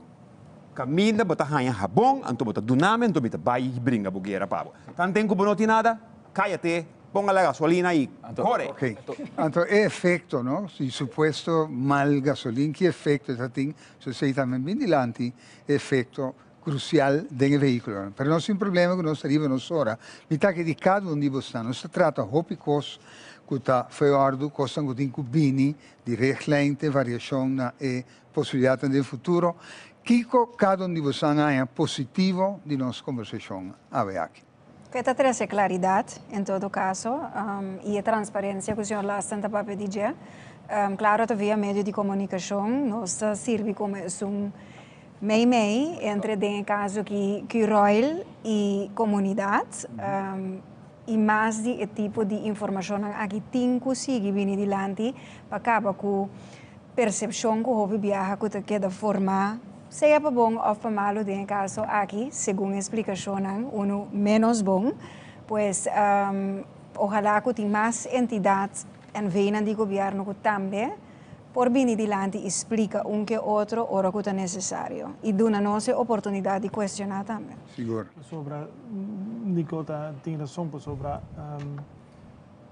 caminha, bota ranha bom, então bota duname, então bota vai brinca bugueira para. Tanto tempo que não tem nada, cai-te, ponga a gasolina e corre. Ok. Então, é efeito, não? Se suposto mal gasolina, que efeito está tem? Se sei também bem dilante, efeito crucial del veículo. Pero no es un problema que nós arrivamos ora. Mità che di cada un di voi stanno. Si tratta di cose che sta fuori, cose che in cubini, di reclente, variazione e possibilità nel futuro. Kiko, cada un di voi è positivo di nostra conversazione. Aqui. Questa traz claridade, em todo caso, e a transparência que o senhor lá está para dizer. Claro, havia meio de comunicação, nós serve como meio entre o caso que Royal e comunidade, e mais de tipo de informação que tem que seguir bem adiante para acabar com percepção que houve viaja que queda formar, seja para bom ou para malo, em caso aqui, segundo a explicação, menos bom, pois ojalá que tenha mais entidades em vena de governo que também por vir adiante explica que outro hora que é necessário e dá nos a oportunidade de questionar também. Seguro. Sobre Nicota tem razão sobre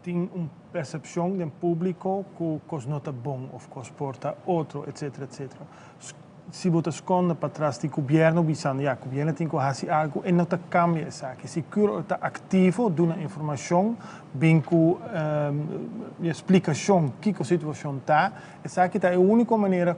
tem uma percepção do público que coisa não está bom ou que porta outro, etc, etc. se você esconde para trás do governo, bisando, o governo tem que fazer algo e não cambia essa. Se o Curail está ativo, dá uma informação, bem com explicação que a situação está, essa é a única maneira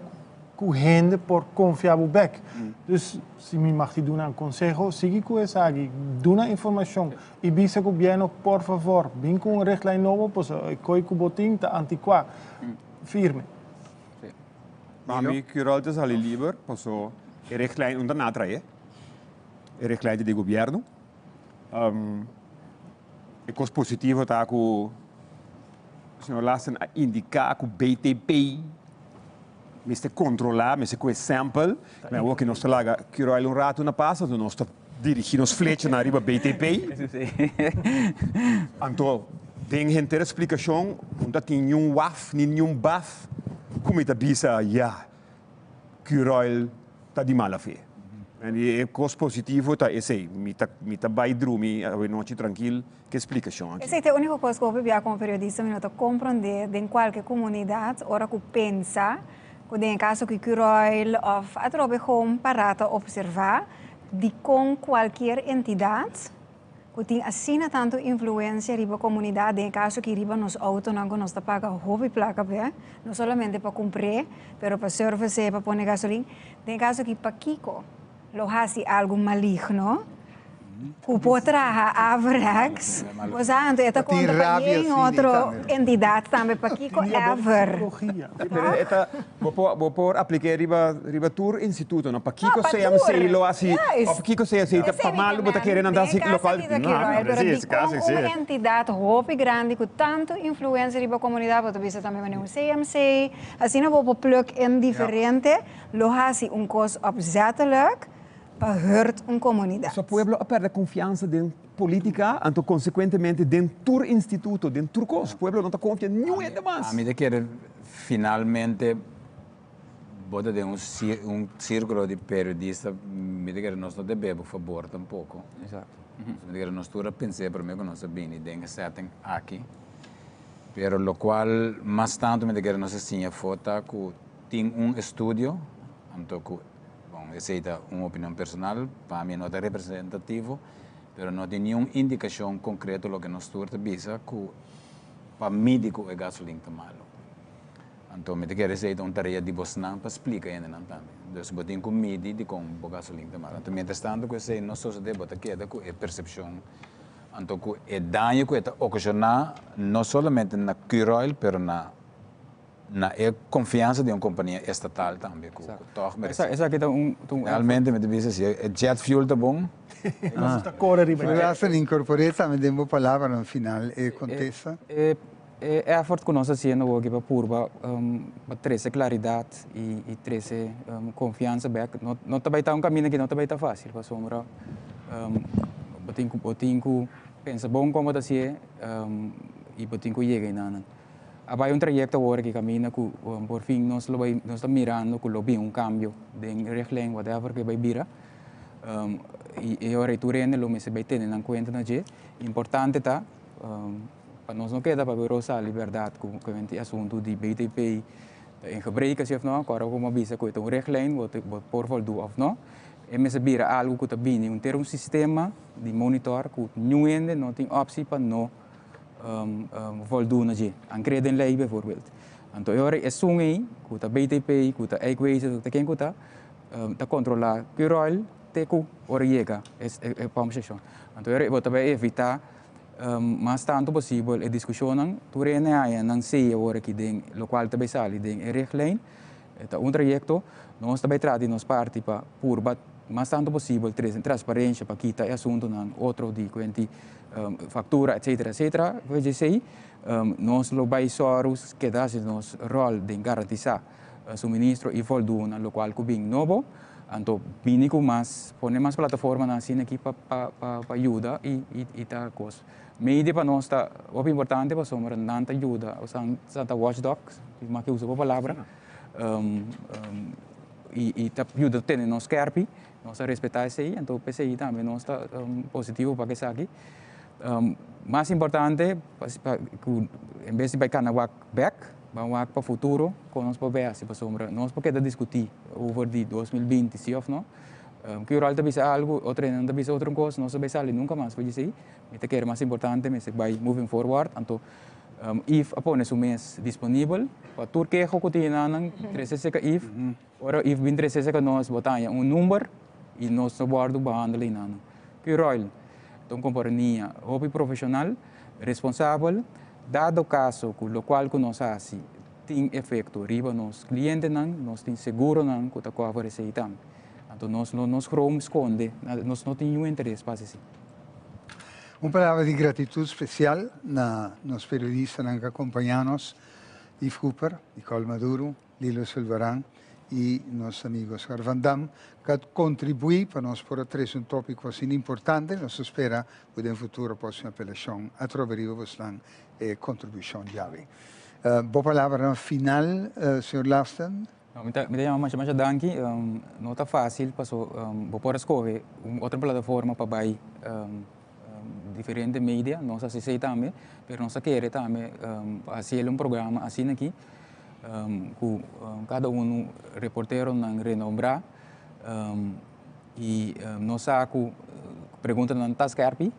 que a gente pode confiar no back. Dus, se me mag dar um conselho, siga com essa aqui, dá uma informação e bisa o governo, por favor, bem com uma richtlijn novo, pois o botim está antiquado, firme. Para mim, Curail é ali livre, pois a richtlijn onder natrae, a richtlijn do governo. E coisa positiva está que o senhor Lassen indicar que o BTP mas controlar, mas com exemplo, mas o que nós laga Curail rato na passa, nós dirigimos flecha na riba BTP. Então, tem gente explicação, onde tem nenhum WAF, nenhum BAF, como está bisa, Curail está de mala fé. E a coisa positiva está esse, me tá vai dormir, a noite tranquilo, que explicação aqui. Essa é a única coisa que eu vi como periodista, me nota compreender em qualquer comunidade, ora que pensa, que em caso que Curail ou a trobe home para observar, de com qualquer entidade, que tem assim tanto influência riba comunidade, em caso que riba nos autos não nos paga hobby placa bem, não somente para comprar, pero para service, para pôr gasolina, em caso que para Kiko lo hace algo maligno, que pode trazer averax, pois antes é contra em outra entidade também para Kiko ever. Vou por aplicar riba tour instituto, não para Kiko CMC lo assim, para Kiko CMC para mal, botar querendo andar assim local. Uma entidade roupa grande com tanto influência riba comunidade, pode ver também um CMC, assim não vou plug em diferente, lo hace coisa opzettelijk para hurt uma comunidade. O pueblo perde confiança em política, então consequentemente dentro do instituto, dentro do coisa, o pueblo não está confiando nenhum demais. A mim quer finalmente botar de círculo de periodistas, me quer nós não devemos favor tampouco. Exato. Me quer nós todos pensar primeiro que nós sabemos de setting aqui, pero lo qual mais tanto me quer nós assim foto que tem estúdio, então essa é uma opinião personal, para mim não é representativo, mas não tem nenhuma indicação concreta do que nós estamos visa que para médico é gasolina está malo. Então, me quer dizer uma tarefa de Bosnan para explicar ainda não também. Então, se botem com midi de como gasolina está malo. Então, mientras tanto, que essa não só se deve botar queda com a percepção, então que é dano que está ocasionado não somente na Curail, mas na confiança de uma companhia estatal também. Essa aqui está realmente me diz assim, jet fuel está bom. Graças a incorporar também demo palavra no final e contesta. É a forte que nós fazemos aqui para purba, para trazer claridade e trazer confiança back. Não também está caminho que não também está fácil para sombra. Botinho pensa bom como está se e botinho chega ainda. Há um trajeto agora que caminha que por fim nós estamos mirando que houve cambio de reglem whatever que vai virar e agora tu rende lo se vai ter em conta na je importante tá para nós não queda para ver a liberdade que é assunto de BTP em gebreken se não agora como avisa que o reglem por voldo of não e me se vira algo que está bem ter sistema de monitor que não tem opção para não voldoende je. Aan kredenlei bijvoorbeeld. En toen hoor ik zongen, kuta BTP, kuta equation, kuta kuta, ta controla Curail, teku oriega, pump station. En toen hoor ik wat wij evitar, mas tanto possível a discussão tu rene aí não sei agora que den lo qual também sali den reglijn tá trajecto nós também tradi nos parte para purba mas tanto possível transparência para quita é assunto não outro de quanti factura etc etc veja sei nós lo vai soros que dá nos rol de garantizar suministro e voldoende lo qual cubing novo então binico mas pone mais plataforma na cena aqui para ajuda e tá coisa media para nós está o importante para somos tanta ajuda os santa watchdogs mas que usa a palavra e tá ajuda ter nos carpi nós respeitar isso aí então PCI também nós está positivo para que isso aqui mais importante em vez de vai canawak back vamos para o futuro, com nós para ver se sombra, nós porque discutir over de 2020, sim ou não. Que o rol também é algo, o treino também é outra coisa, não se sabe nunca mais, pode ser. Me te quer mais importante, me se vai moving forward, então if após o mês disponível, para Turquia que tem nang 13 ka if, ora if bin 13 ka nós botar número e nós guardo behandel in nang. Que o rol, então companhia, hobby profissional, responsável, dado o caso com o qual que nós assim tem efeito riba nos clientes nós tem seguro nang que tá favorecer também. Então nós não esconde, nós não temos interesse para assim. Uma palavra de gratidão especial nos periodistas que acompanham-nos, Yves Cooper, Nicole Maduro, Lilo Silvarán e nossos amigos Van Damme, que contribuem para nós por trazer tópico assim importante. Nós espera que no futuro próxima apelação a troveria uma contribuição chave. Boa palavra final, Sr. Lasten. Me chamo mais danke, não está fácil, passou, vou por escolher outra plataforma para vai diferente mídia, nós assistimos também, mas nós queremos também fazer programa assim aqui, com cada reportero não renombrar e nós saco pergunta não está scarpi,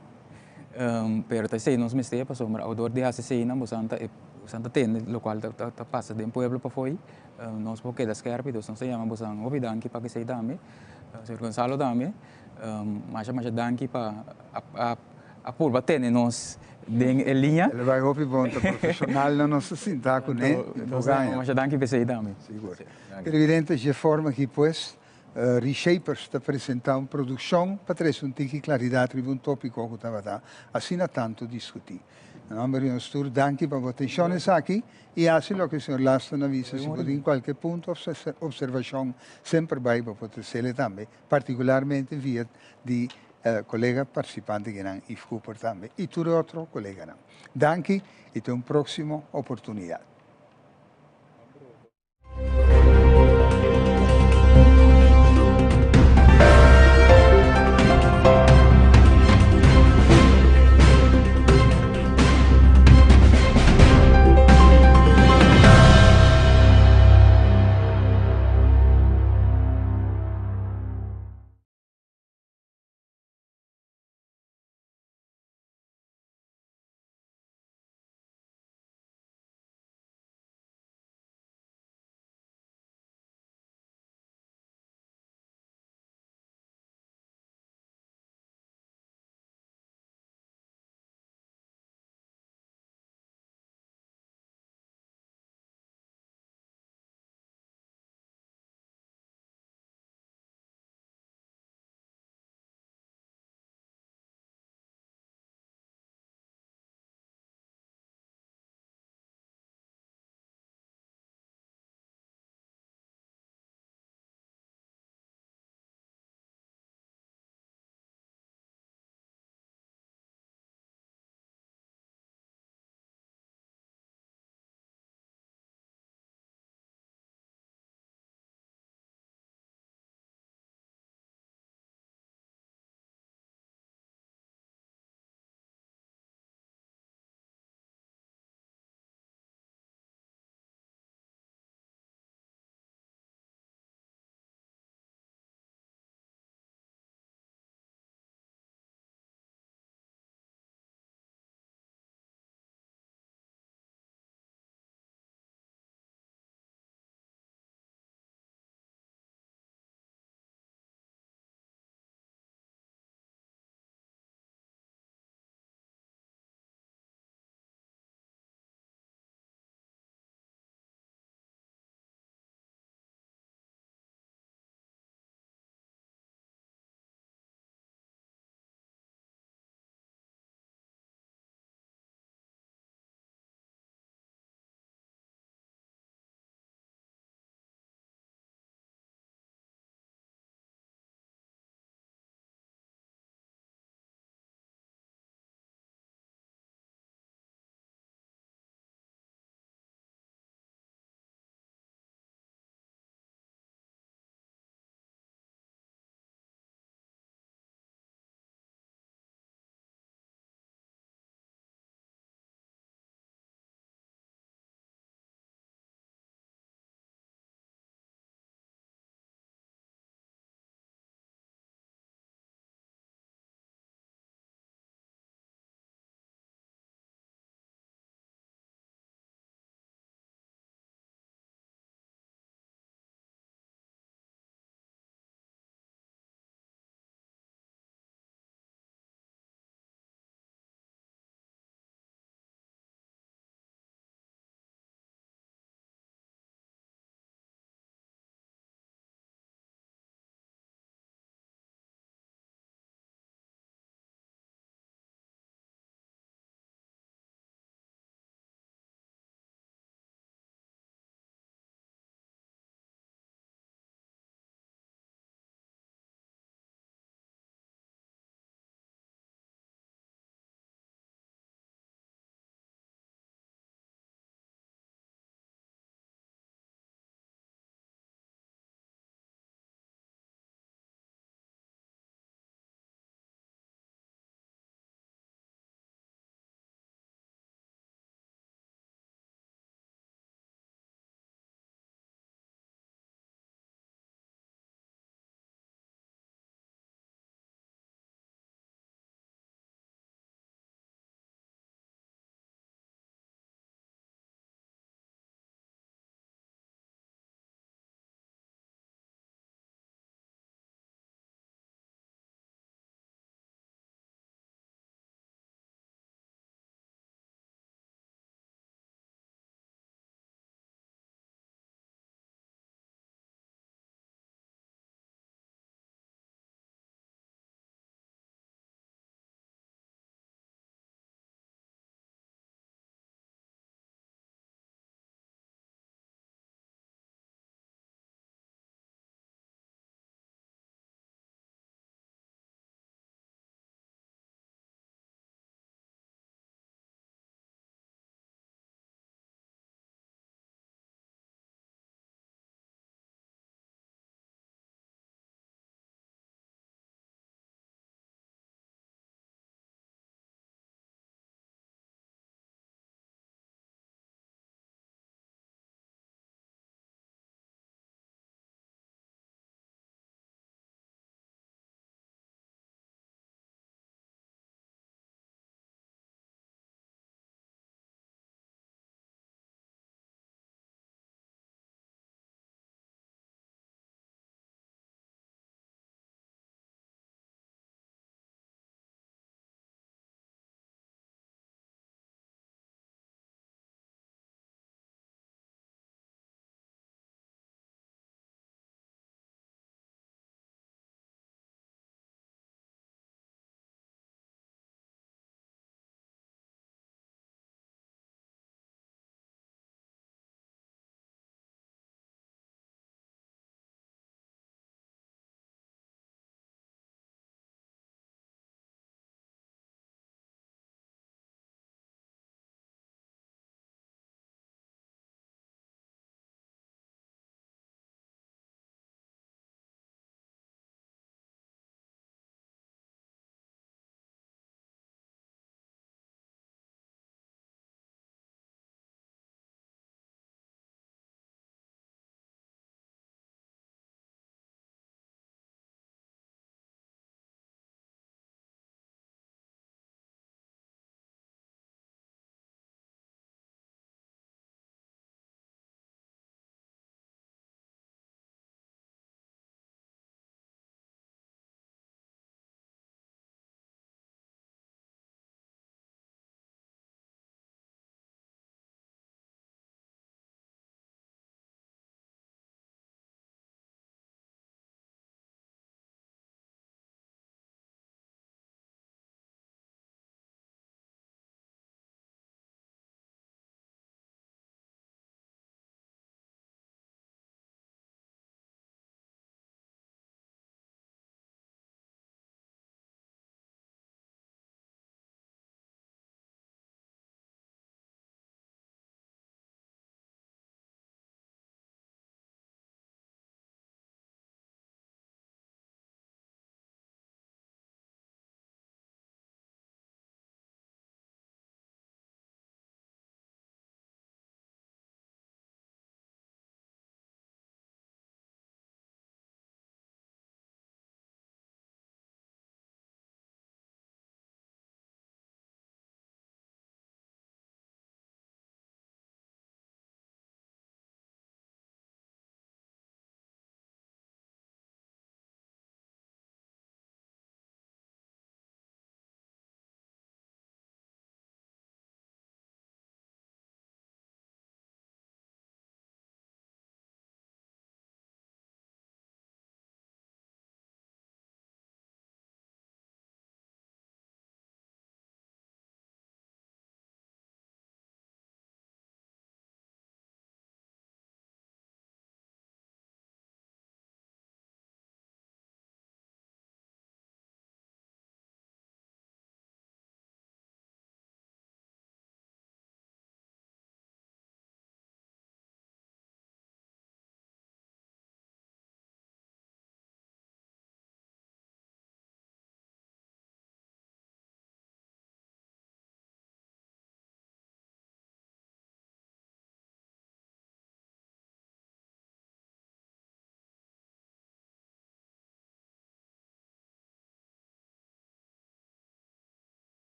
pero tá sei nós mestre passou, mas o dor de assistir não Santa Tene, local tá passa de pueblo para foi, nós porque das scarpi, então nós chama bosang obidanki para que sei também, Sr. Gonçalo também, mais danke para a curva tem nós em linha. Ele vai ouvir bom, profissional não nos sinta com ele. Mas danke para você também. Seguro. Evidente de forma que pois Reshapers está apresentando produção para trazer tique claridade de tópico que estava assim a tanto discutir. Nome di nostro danke per la attenzione aqui e assim lo che il signor Laston avvisa se in qualche punto osservazione sempre vai per poter essere também, particolarmente via di collega partecipanti che hanno Yves Cooper também e tutti altri colleghi. Danke e até una prossima opportunità.